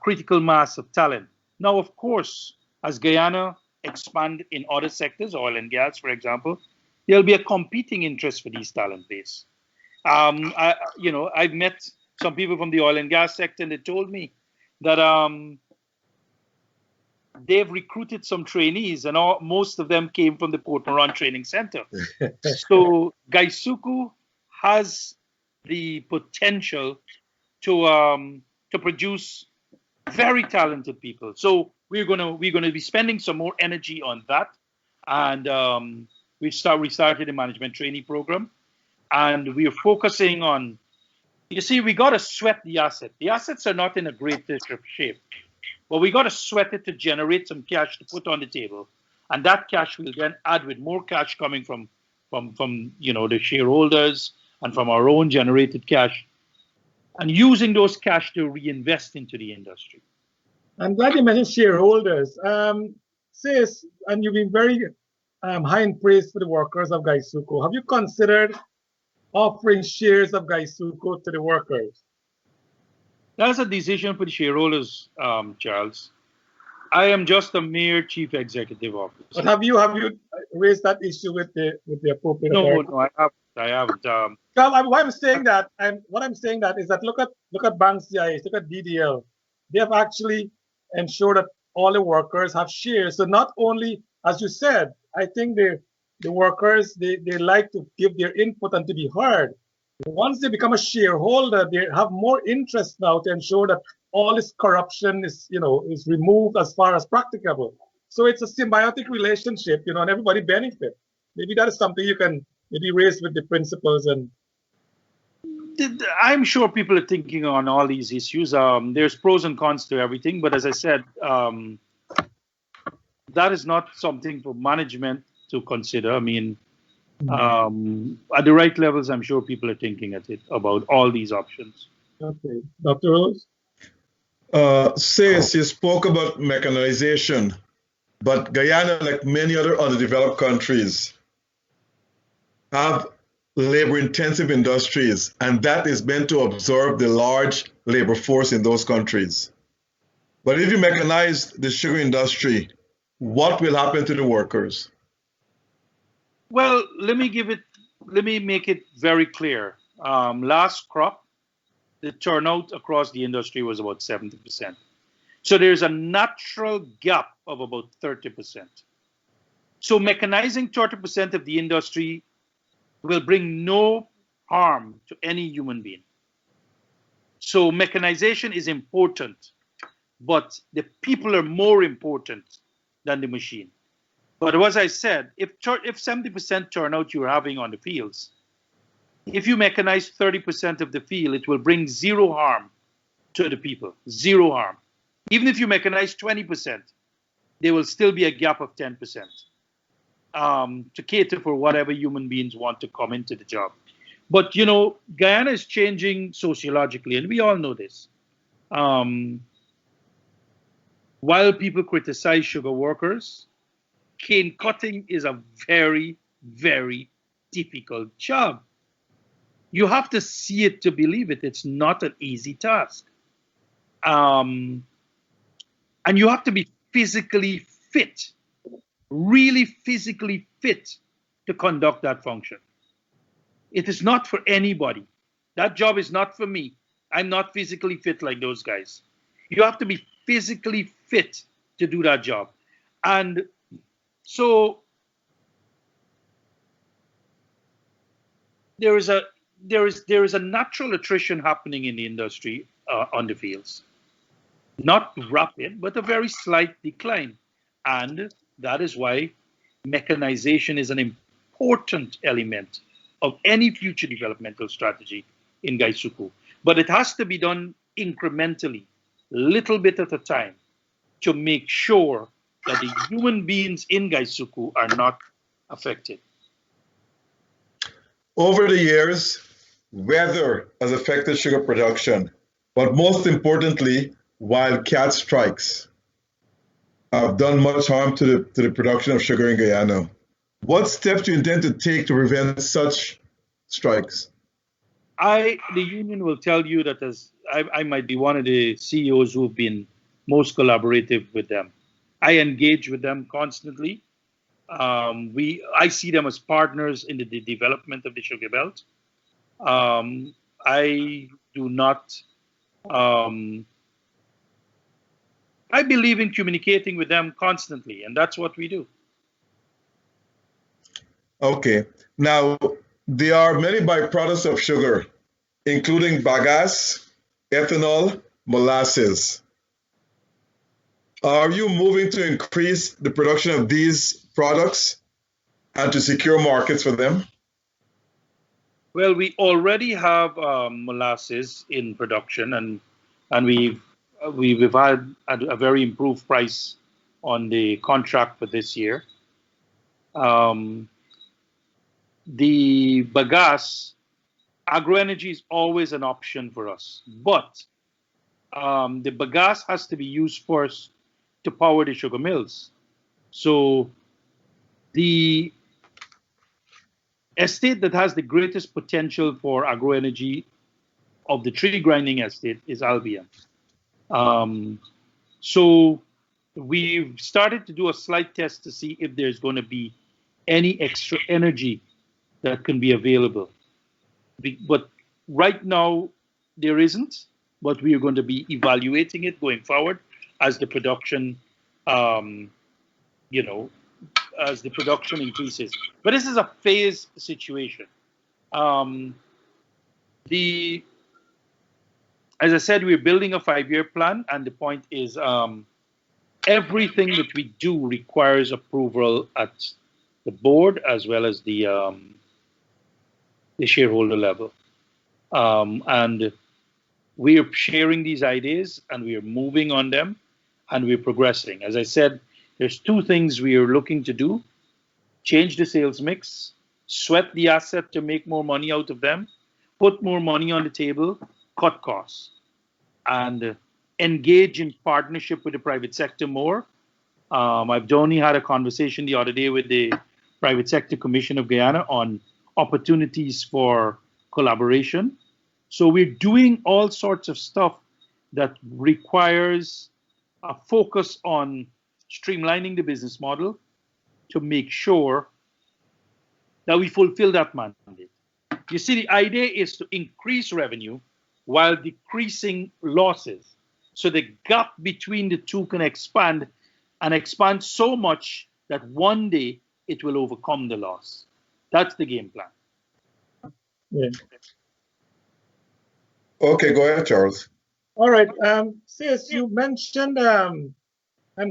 critical mass of talent. Now, of course, as Guyana expand in other sectors, oil and gas, for example, there'll be a competing interest for these talent base. I've met some people from the oil and gas sector, and they told me that they've recruited some trainees, and most of them came from the Port Moran Training Center. So Guysuco has the potential to produce very talented people. So we're gonna be spending some more energy on that, and we restarted the management training program, and we are focusing on You see, we got to sweat the asset. The assets are not in a great shape, but we got to sweat it to generate some cash to put on the table, and that cash will then add with more cash coming from the shareholders and from our own generated cash, and using those cash to reinvest into the industry. I'm glad you mentioned shareholders. Sis, and you've been very high in praise for the workers of Guysuco. Have you considered offering shares of Guysuco to the workers? That's a decision for the shareholders, Charles. I am just a mere chief executive officer. But have you raised that issue with the appropriate authority? No, I haven't. Why I'm saying that, is that look at Bank CIS, look at DDL. They have actually ensured that all the workers have shares. So not only, as you said, I think the workers they like to give their input and to be heard. Once they become a shareholder, they have more interest now to ensure that all this corruption is removed as far as practicable. So it's a symbiotic relationship, and everybody benefits. Maybe that is something you can maybe raise with the principals. And I'm sure people are thinking on all these issues. There's pros and cons to everything, but as I said, that is not something for management to consider. I mean, at the right levels, I'm sure people are thinking about all these options. Okay, Dr. Rose? Sis, you spoke about mechanization, but Guyana, like many other underdeveloped countries, have labor-intensive industries, and that is meant to absorb the large labor force in those countries. But if you mechanize the sugar industry, what will happen to the workers? Well, let me make it very clear. Last crop, the turnout across the industry was about 70%. So there's a natural gap of about 30%. So mechanizing 30% of the industry will bring no harm to any human being. So mechanization is important, but the people are more important than the machine. But as I said, if 70% turnout you're having on the fields, if you mechanize 30% of the field, it will bring zero harm to the people, zero harm. Even if you mechanize 20%, there will still be a gap of 10% to cater for whatever human beings want to come into the job. But, Guyana is changing sociologically, and we all know this. While people criticize sugar workers, cane cutting is a very, very difficult job. You have to see it to believe it. It's not an easy task. And you have to be physically fit, really physically fit to conduct that function. It is not for anybody. That job is not for me. I'm not physically fit like those guys. You have to be physically fit to do that job. And so there is a natural attrition happening in the industry on the fields. Not rapid, but a very slight decline. And that is why mechanization is an important element of any future developmental strategy in Guysuco. But it has to be done incrementally, little bit at a time, to make sure that the human beings in Guysuco are not affected. Over the years, weather has affected sugar production, but most importantly, wildcat strikes have done much harm to the production of sugar in Guyana. What steps do you intend to take to prevent such strikes? The union will tell you that I might be one of the CEOs who've been most collaborative with them. I engage with them constantly. I see them as partners in the development of the sugar belt. I do not. I believe in communicating with them constantly, and that's what we do. Okay. Now, there are many byproducts of sugar, including bagasse, ethanol, molasses. Are you moving to increase the production of these products and to secure markets for them? Well, we already have molasses in production, and we've had a very improved price on the contract for this year. Um, the bagasse, agroenergy is always an option for us, but the bagasse has to be used first to power the sugar mills. So the estate that has the greatest potential for agroenergy of the tree grinding estate is Albion. Um, so we've started to do a slight test to see if there's going to be any extra energy that can be available. But right now, there isn't, but we are going to be evaluating it going forward as the production, um, you know, as the production increases. But this is a phased situation. Um, the As I said, we're building a 5-year plan, and the point is everything that we do requires approval at the board as well as the shareholder level. And we are sharing these ideas and we are moving on them and we're progressing. As I said, there's two things we are looking to do: change the sales mix, sweat the asset to make more money out of them, put more money on the table, cut costs, and engage in partnership with the private sector more. I've only had a conversation the other day with the Private Sector Commission of Guyana on opportunities for collaboration. So we're doing all sorts of stuff that requires a focus on streamlining the business model to make sure that we fulfill that mandate. You see, the idea is to increase revenue while decreasing losses. So the gap between the two can expand and expand so much that one day it will overcome the loss. That's the game plan. Yeah. Okay, go ahead, Charles. All right. Sis, you mentioned, I'm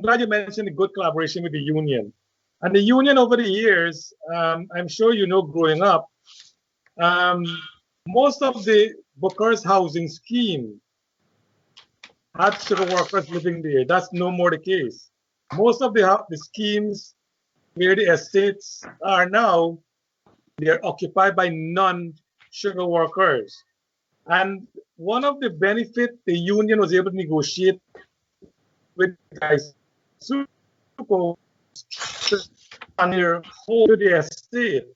glad you mentioned a good collaboration with the union. And the union over the years, I'm sure you know growing up, most of the Booker's housing scheme had sugar workers living there. That's no more the case. Most of the schemes where the estates are now, they're occupied by non-sugar workers. And one of the benefits the union was able to negotiate with Guysuco on their whole the estate.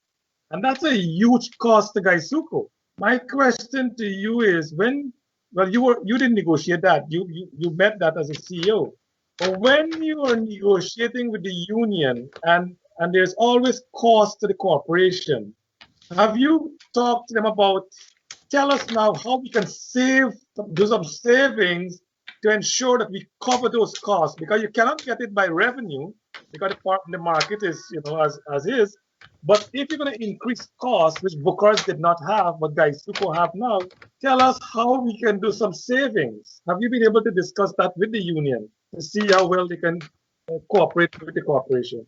And that's a huge cost to Guysuco. My question to you is you didn't negotiate that. You met that as a CEO. But when you are negotiating with the union and there's always cost to the corporation, have you talked to them about, tell us now how we can do some savings to ensure that we cover those costs, because you cannot get it by revenue because the market is, as is. But if you're going to increase costs, which Bookers did not have, but Guysuco have now, tell us how we can do some savings. Have you been able to discuss that with the union to see how well they can cooperate with the corporation?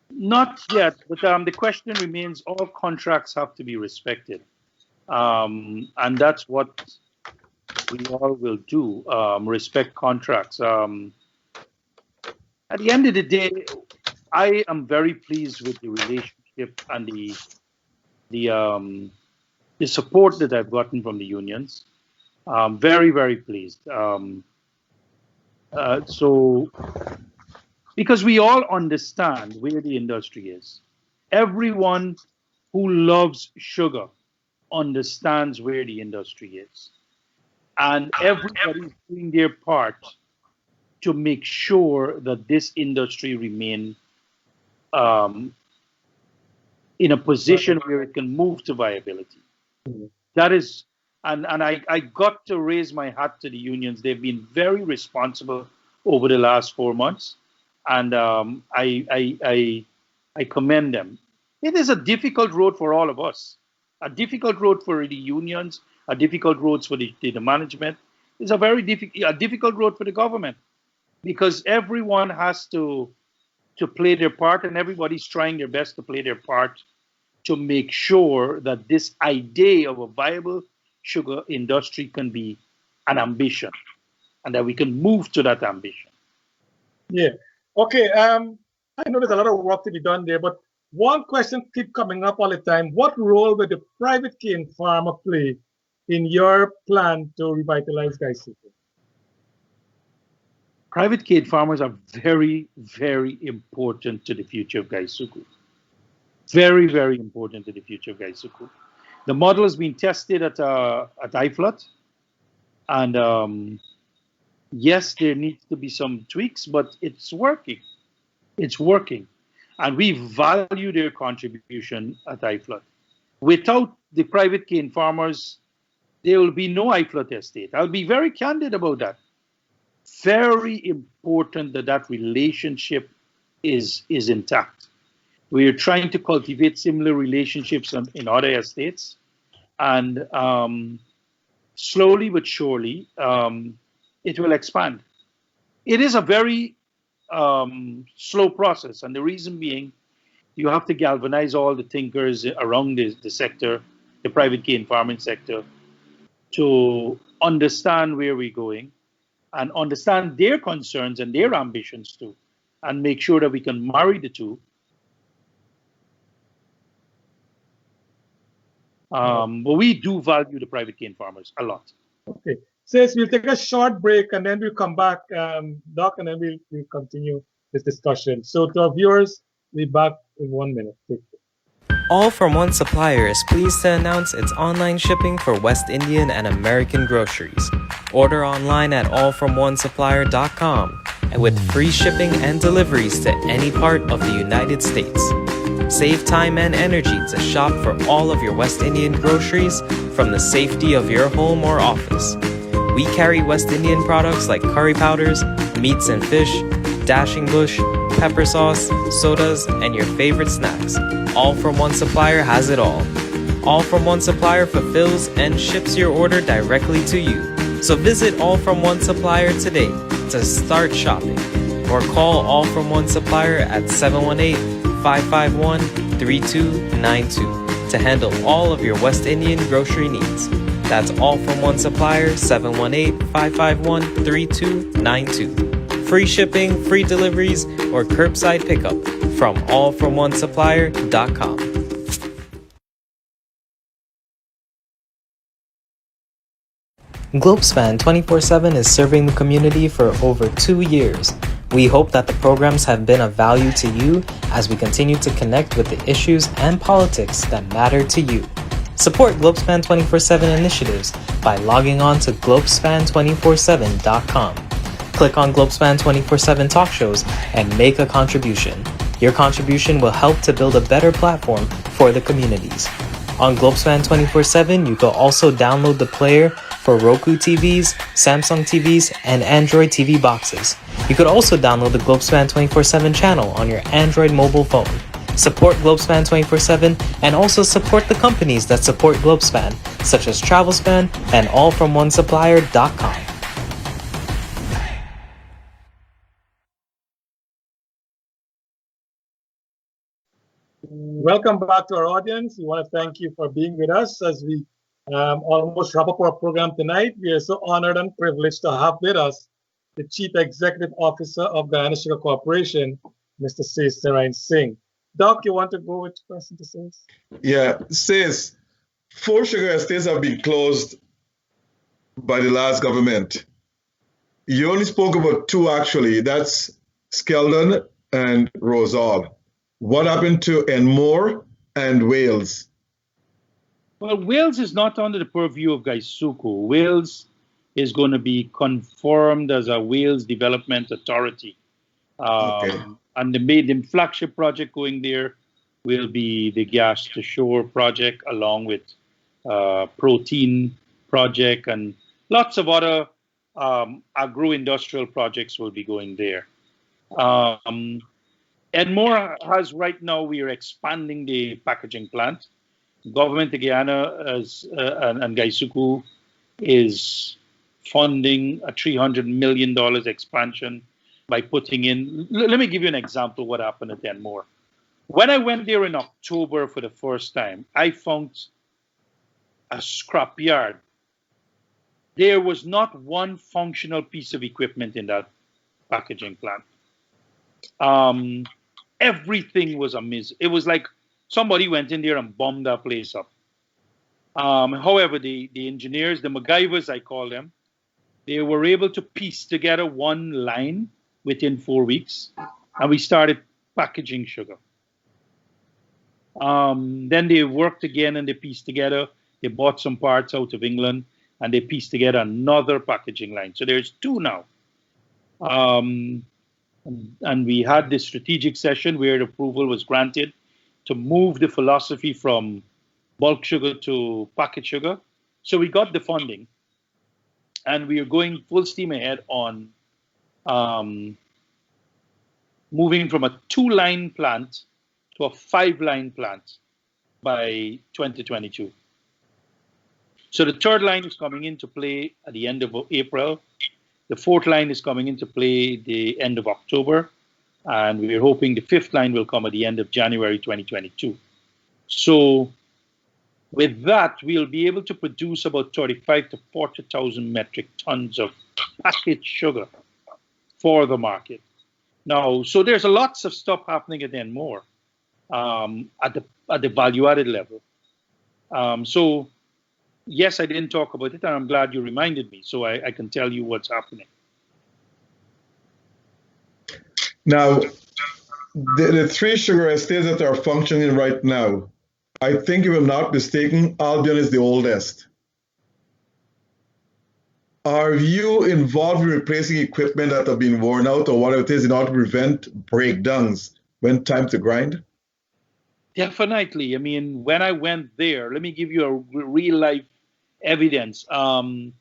Not yet, but the question remains: all contracts have to be respected, and that's what we all will do. Respect contracts. At the end of the day, I am very pleased with the relationship and the support that I've gotten from the unions. Very, very pleased. So, because we all understand where the industry is. Everyone who loves sugar understands where the industry is. And everybody's doing their part to make sure that this industry remain in a position where it can move to viability. That is, and I got to raise my hat to the unions. They've been very responsible over the last 4 months, and I commend them. It is a difficult road for all of us, a difficult road for the unions, a difficult road for the management. It's a difficult road for the government, because everyone has to play their part, and everybody's trying their best to play their part to make sure that this idea of a viable sugar industry can be an ambition and that we can move to that ambition. Yeah. Okay. I know there's a lot of work to be done there, but one question keep coming up all the time. What role will the private cane farmer play in your plan to revitalize Guysuco? Private cane farmers are very, very important to the future of Guysuco. Very, very important to the future of Guysuco. The model has been tested at IFLOT, and yes, there needs to be some tweaks, but it's working. It's working. And we value their contribution at IFLOT. Without the private cane farmers, there will be no IFLOT estate. I'll be very candid about that. Very important that that relationship is intact. We are trying to cultivate similar relationships in other estates, and slowly but surely, it will expand. It is a very slow process, and the reason being, you have to galvanize all the thinkers around the sector, the private cane farming sector, to understand where we're going and understand their concerns and their ambitions too, and make sure that we can marry the two. But we do value the private cane farmers a lot. Okay. Says we'll take a short break and then we'll come back, Doc, and then we'll continue this discussion. So to our viewers, we'll be back in 1 minute. All From One Supplier is pleased to announce its online shipping for West Indian and American groceries. Order online at allfromonesupplier.com and with free shipping and deliveries to any part of the United States. Save time and energy to shop for all of your West Indian groceries from the safety of your home or office. We carry West Indian products like curry powders, meats and fish, dashing bush, pepper sauce, sodas, and your favorite snacks. All From One Supplier has it all. All From One Supplier fulfills and ships your order directly to you. So visit All From One Supplier today to start shopping, or call All From One Supplier at 718-551-3292 to handle all of your West Indian grocery needs. That's All From One Supplier, 718-551-3292. Free shipping, free deliveries, or curbside pickup from allfromonesupplier.com. Globespan 24x7 is serving the community for over 2 years. We hope that the programs have been of value to you as we continue to connect with the issues and politics that matter to you. Support Globespan 24x7 initiatives by logging on to globespan247.com. Click on Globespan 24x7 talk shows and make a contribution. Your contribution will help to build a better platform for the communities. On Globespan 24x7, you can also download the player for Roku TVs, Samsung TVs, and Android TV boxes. You could also download the Globespan 24x7 channel on your Android mobile phone. Support Globespan 24x7 and also support the companies that support Globespan, such as TravelSpan and allfromonesupplier.com. Welcome back to our audience. We want to thank you for being with us as we almost wrap up our program tonight. We are so honored and privileged to have with us the Chief Executive Officer of Guyana Sugar Corporation, Mr. Sasenarine Singh. Doc, you want to go with the question to say? Yeah, says 4 sugar estates have been closed by the last government. You only spoke about 2 actually. That's Skeldon and Rosal. What happened to Enmore and Wales? Well, Wales is not under the purview of Guysuco. Wales is going to be confirmed as a Wales Development Authority. Okay. And the flagship project going there will be the Gas to Shore project, along with Protein project, and lots of other agro-industrial projects will be going there. Enmore has right now, we are expanding the packaging plant. Government of Guyana and Guysuco is funding a $300 million expansion by putting in. Let me give you an example of what happened at Enmore. When I went there in October for the first time, I found a scrapyard. There was not one functional piece of equipment in that packaging plant. Everything was amazing. It was like somebody went in there and bombed that place up. However, the engineers, the MacGyvers, I call them, they were able to piece together one line within 4 weeks, and we started packaging sugar. Then they worked again and they pieced together. They bought some parts out of England and they pieced together another packaging line. So there's two now. And we had this strategic session where the approval was granted to move the philosophy from bulk sugar to packet sugar. So we got the funding and we are going full steam ahead on moving from a 2-line plant to a 5-line plant by 2022. So the 3rd line is coming into play at the end of April. The 4th line is coming into play the end of October. And we're hoping the 5th line will come at the end of January 2022. So with that, we'll be able to produce about 35 to 40,000 metric tons of packaged sugar for the market. Now, so there's lots of stuff happening at Enmore at the value-added level. So yes, I didn't talk about it, and I'm glad you reminded me, so I can tell you what's happening. Now, the 3 sugar estates that are functioning right now, I think if I'm not mistaken, Albion is the oldest. Are you involved in replacing equipment that have been worn out or whatever it is in order to prevent breakdowns when time to grind? Definitely. I mean, when I went there, let me give you a real-life evidence. October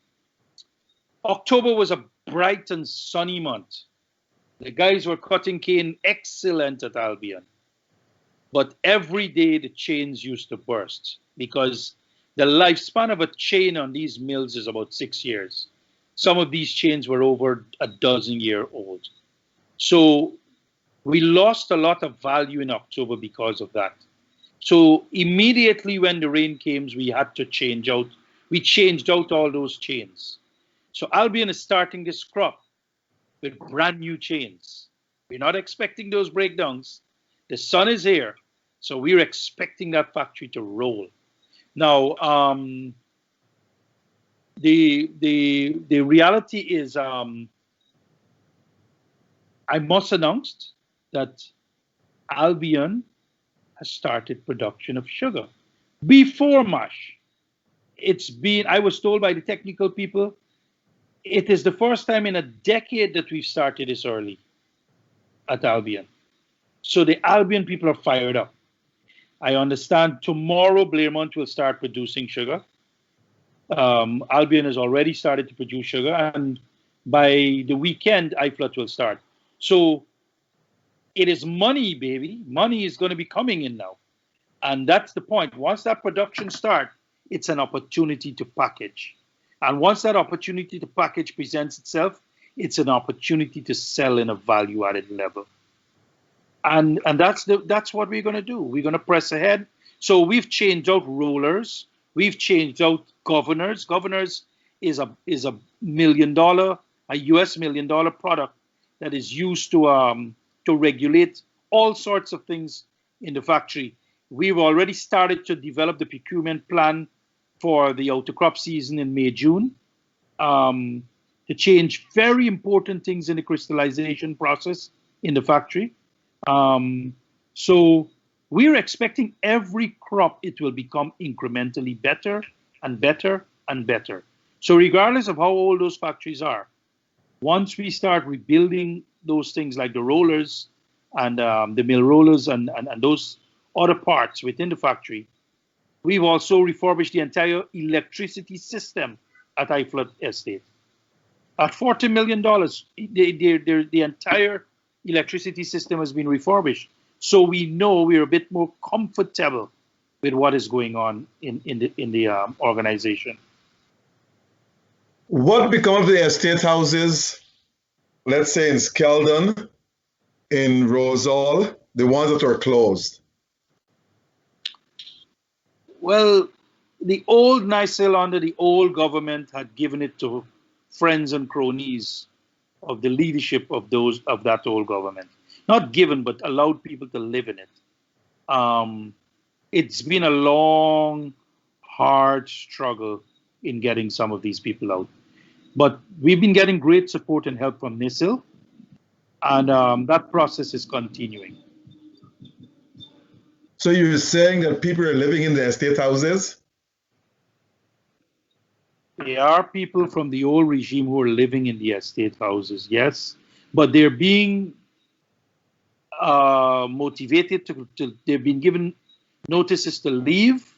was a bright and sunny month. The guys were cutting cane excellent at Albion. But every day the chains used to burst because the lifespan of a chain on these mills is about 6 years. Some of these chains were over a dozen-year-old. So we lost a lot of value in October because of that. So immediately when the rain came, we had to change out. We changed out all those chains. So Albion is starting this crop with brand new chains. We're not expecting those breakdowns. The sun is here, so we're expecting that factory to roll. Now, the reality is, I must announce that Albion has started production of sugar before MASH. I was told by the technical people, it is the first time in a decade that we've started this early at Albion. So the Albion people are fired up. I understand tomorrow Blairmont will start producing sugar. Albion has already started to produce sugar, and by the weekend, iFlut will start. So it is money, baby. Money is going to be coming in now. And that's the point. Once that production starts, it's an opportunity to package. And once that opportunity to package presents itself, it's an opportunity to sell in a value-added level. And that's what we're going to do. We're going to press ahead. So we've changed out rollers. We've changed out governors. Governors is a $1 million, a US $1 million product that is used to regulate all sorts of things in the factory. We've already started to develop the procurement plan for the out-of-crop season in May, June, to change very important things in the crystallization process in the factory. So we're expecting every crop, it will become incrementally better and better and better. So regardless of how old those factories are, once we start rebuilding those things like the rollers and the mill rollers and those other parts within the factory, we've also refurbished the entire electricity system at iFlut Estate. At $40 million, the entire electricity system has been refurbished. So we know we're a bit more comfortable with what is going on in the organization. What become of the estate houses, let's say in Skeldon, in Rosal, the ones that were closed? Well, the old NICEL under the old government had given it to friends and cronies of the leadership of that old government. Not given, but allowed people to live in it. It's been a long, hard struggle in getting some of these people out. But we've been getting great support and help from NICEL, and that process is continuing. So you're saying that people are living in the estate houses? There are people from the old regime who are living in the estate houses, yes, but they're being motivated they've been given notices to leave,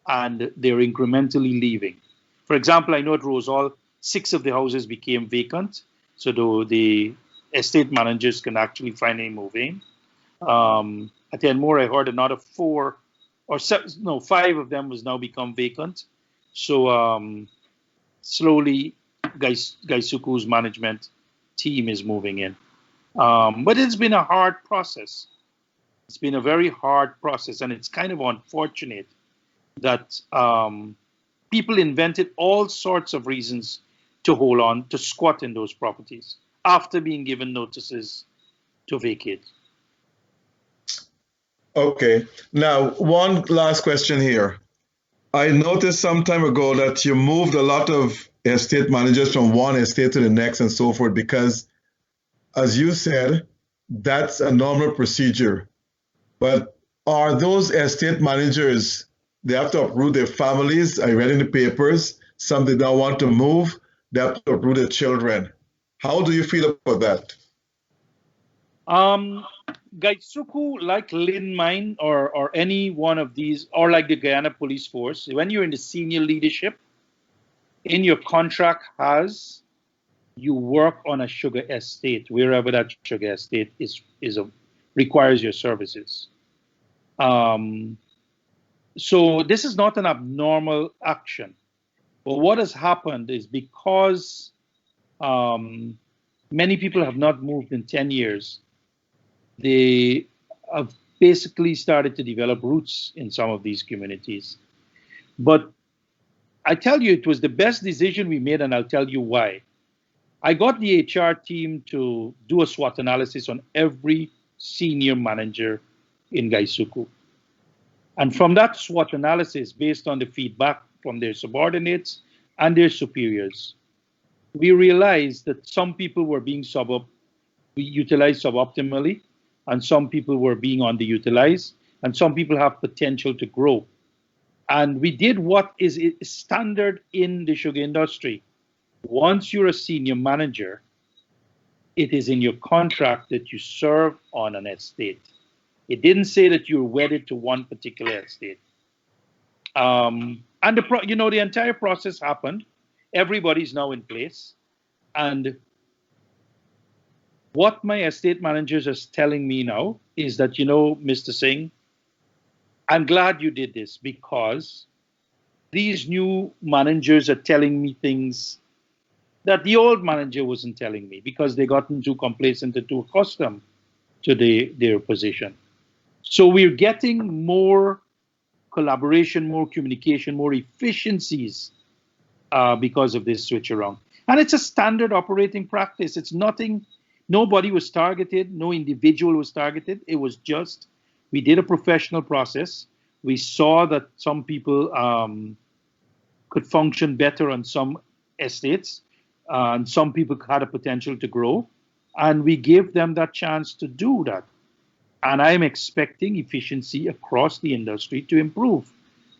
and they're incrementally leaving. For example, I know at Rosal, 6 of the houses became vacant, so the estate managers can actually finally move in. At Enmore, I heard another 5 of them has now become vacant. So slowly, Guysuco's management team is moving in. But it's been a hard process. It's been a very hard process, and it's kind of unfortunate that people invented all sorts of reasons to hold on, to squat in those properties after being given notices to vacate. Okay. Now, one last question here. I noticed some time ago that you moved a lot of estate managers from one estate to the next and so forth because, as you said, that's a normal procedure. But are those estate managers, they have to uproot their families? I read in the papers, some did not want to move, they have to uproot their children. How do you feel about that? Guysuco, like Lynn Mine or any one of these, or like the Guyana Police Force, when you're in the senior leadership, in your contract you work on a sugar estate, wherever that sugar estate requires your services. So this is not an abnormal action. But what has happened is because many people have not moved in 10 years, they have basically started to develop roots in some of these communities. But I tell you, it was the best decision we made, and I'll tell you why. I got the HR team to do a SWOT analysis on every senior manager in Guysuco. And from that SWOT analysis, based on the feedback from their subordinates and their superiors, we realized that some people were being utilized suboptimally, and some people were being underutilized, and some people have potential to grow. And we did what is standard in the sugar industry. Once you're a senior manager, it is in your contract that you serve on an estate. It didn't say that you're wedded to one particular estate. And the entire process happened. Everybody's now in place. And what my estate managers are telling me now is that, Mr. Singh, I'm glad you did this because these new managers are telling me things that the old manager wasn't telling me because they gotten too complacent and too accustomed to their position. So we're getting more collaboration, more communication, more efficiencies because of this switch around. And it's a standard operating practice. It's nothing, nobody was targeted, no individual was targeted. It was just, we did a professional process. We saw that some people could function better on some estates, and some people had a potential to grow. And we gave them that chance to do that. And I'm expecting efficiency across the industry to improve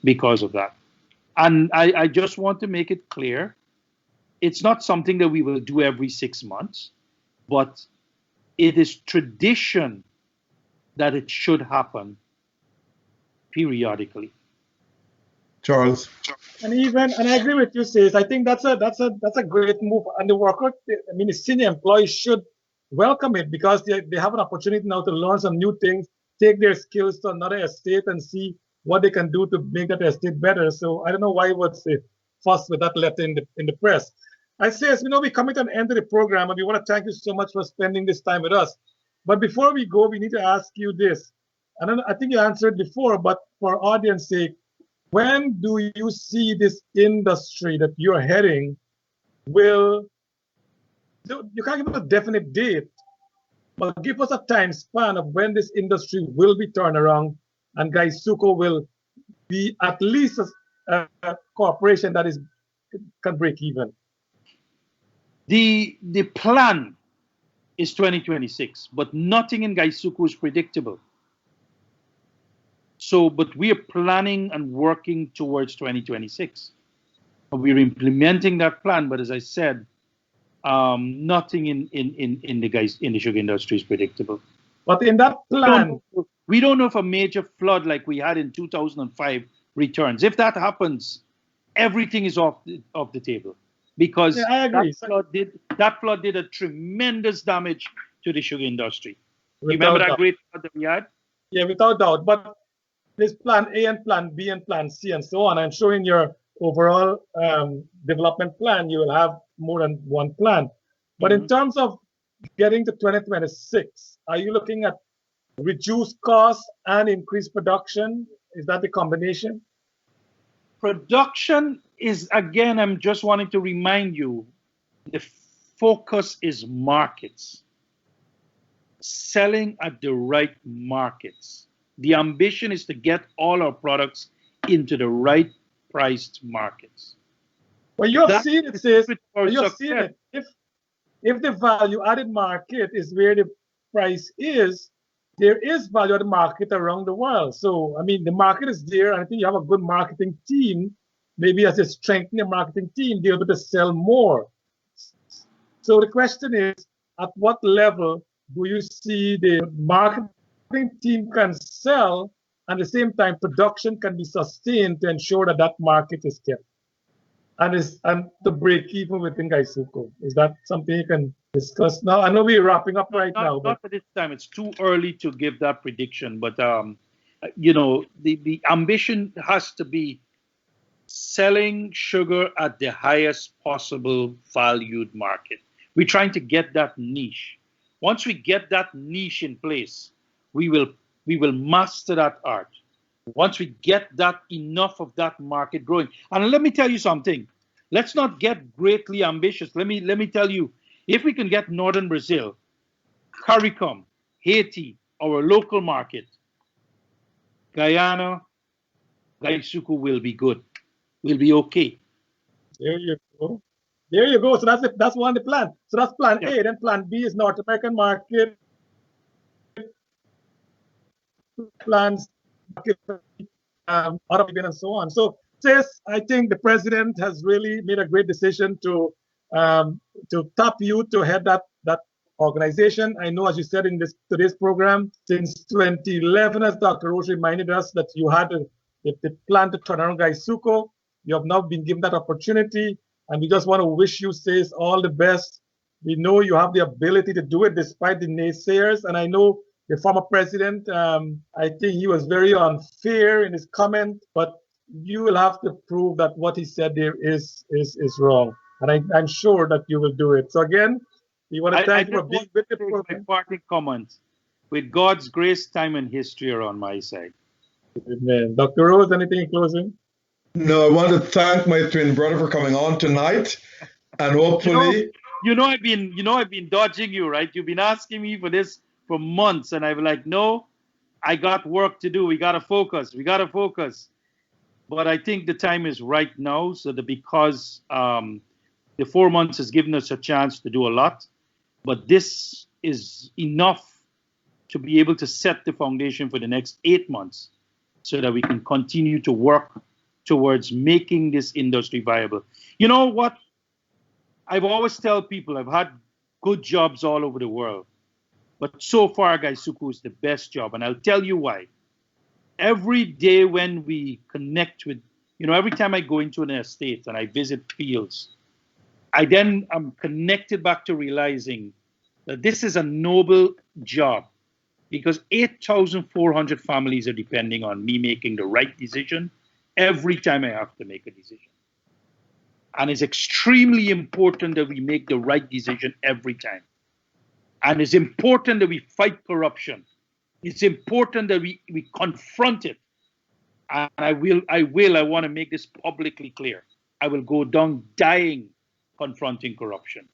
because of that. And I just want to make it clear, it's not something that we will do every 6 months, but it is tradition that it should happen periodically. Charles. And I agree with you, Sis. I think that's a great move. And the worker, the senior employees should welcome it because they have an opportunity now to learn some new things, take their skills to another estate and see what they can do to make that estate better. So I don't know why it was fuss with that letter in the press. I say, we're coming to an end of the program, and we want to thank you so much for spending this time with us. But before we go, we need to ask you this. I think you answered before, but for audience sake, when do you see this industry that you're heading will, you can't give us a definite date, but give us a time span of when this industry will be turned around and Guysuco will be at least a corporation that can break even. The plan is 2026, but nothing in Guysuco is predictable. So, but we are planning and working towards 2026. We're implementing that plan, but as I said, nothing in the sugar industry is predictable. But in that plan, we don't know if a major flood like we had in 2005 returns. If that happens, everything is off the table, because yeah, I agree. that flood did a tremendous damage to the sugar industry. You Without remember that doubt. great flood that we had? Yeah, without doubt. But there's plan A and plan B and plan C and so on. I'm sure in your overall development plan, you will have more than one plan. But in terms of getting to 2026, are you looking at reduced costs and increased production? Is that the combination? Production is, again, I'm just wanting to remind you, the focus is markets. Selling at the right markets. The ambition is to get all our products into the right priced markets. Well, you have seen it, sis. You have seen it. If the value added market is where the price is, there is value added market around the world. So, I mean, the market is there, and I think you have a good marketing team. Maybe as you strengthen the marketing team, they're able to sell more. So the question is, at what level do you see the marketing team can sell, and at the same time production can be sustained to ensure that that market is kept and to break even within Guysuco? Is that something you can discuss now? I know we're wrapping up now. Not at this time. It's too early to give that prediction. But the ambition has to be selling sugar at the highest possible valued market. We're trying to get that niche. Once we get that niche in place, we will master that art. Once we get that enough of that market growing. And let me tell you something. Let's not get greatly ambitious. Let me tell you, if we can get northern Brazil, CARICOM, Haiti, our local market, Guyana, Guysuco will be good. We'll be okay. There you go. There you go. So that's one of the plan. So that's plan A. Then plan B is North American market. Plans Arabian and so on. So, Sis, I think the president has really made a great decision to tap you to head that organization. I know, as you said in today's program, since 2011, as Dr. Rose reminded us, that you had the plan to turn around Guysuco. You have now been given that opportunity, and we just want to wish you, Sis, all the best. We know you have the ability to do it despite the naysayers, and I know the former president, I think he was very unfair in his comment, but you will have to prove that what he said there is wrong. And I'm sure that you will do it. So again, we want to thank you for being with the program. My parting comment. With God's grace, time, and history are on my side. Amen. Dr. Rose, anything in closing? No, I want to thank my twin brother for coming on tonight, and hopefully, I've been dodging you, right? You've been asking me for this for months, and I'm like, no, I got work to do. We gotta focus. But I think the time is right now, so that because the 4 months has given us a chance to do a lot, but this is enough to be able to set the foundation for the next 8 months, so that we can continue to work towards making this industry viable. You know what? I've always tell people I've had good jobs all over the world, but so far Guysuco is the best job, and I'll tell you why. Every day when we connect with, every time I go into an estate and I visit fields, I'm connected back to realizing that this is a noble job, because 8,400 families are depending on me making the right decision every time I have to make a decision. And it's extremely important that we make the right decision every time. And it's important that we fight corruption. It's important that we confront it. And I want to make this publicly clear. I will go down dying confronting corruption.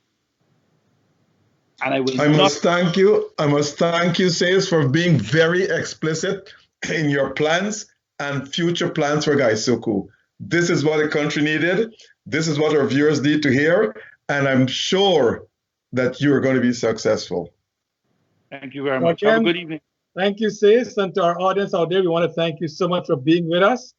And I must thank you, Says, for being very explicit in your plans and future plans for Guysuco. This is what the country needed. This is what our viewers need to hear. And I'm sure that you are going to be successful. Thank you very much. Have a good evening. Thank you, Sis. And to our audience out there, we want to thank you so much for being with us.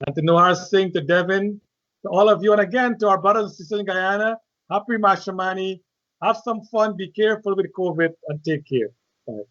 And to Nohar Singh, to Devin, to all of you. And again, to our brothers and sisters in Guyana, happy Mashamani. Have some fun. Be careful with COVID and take care. Bye.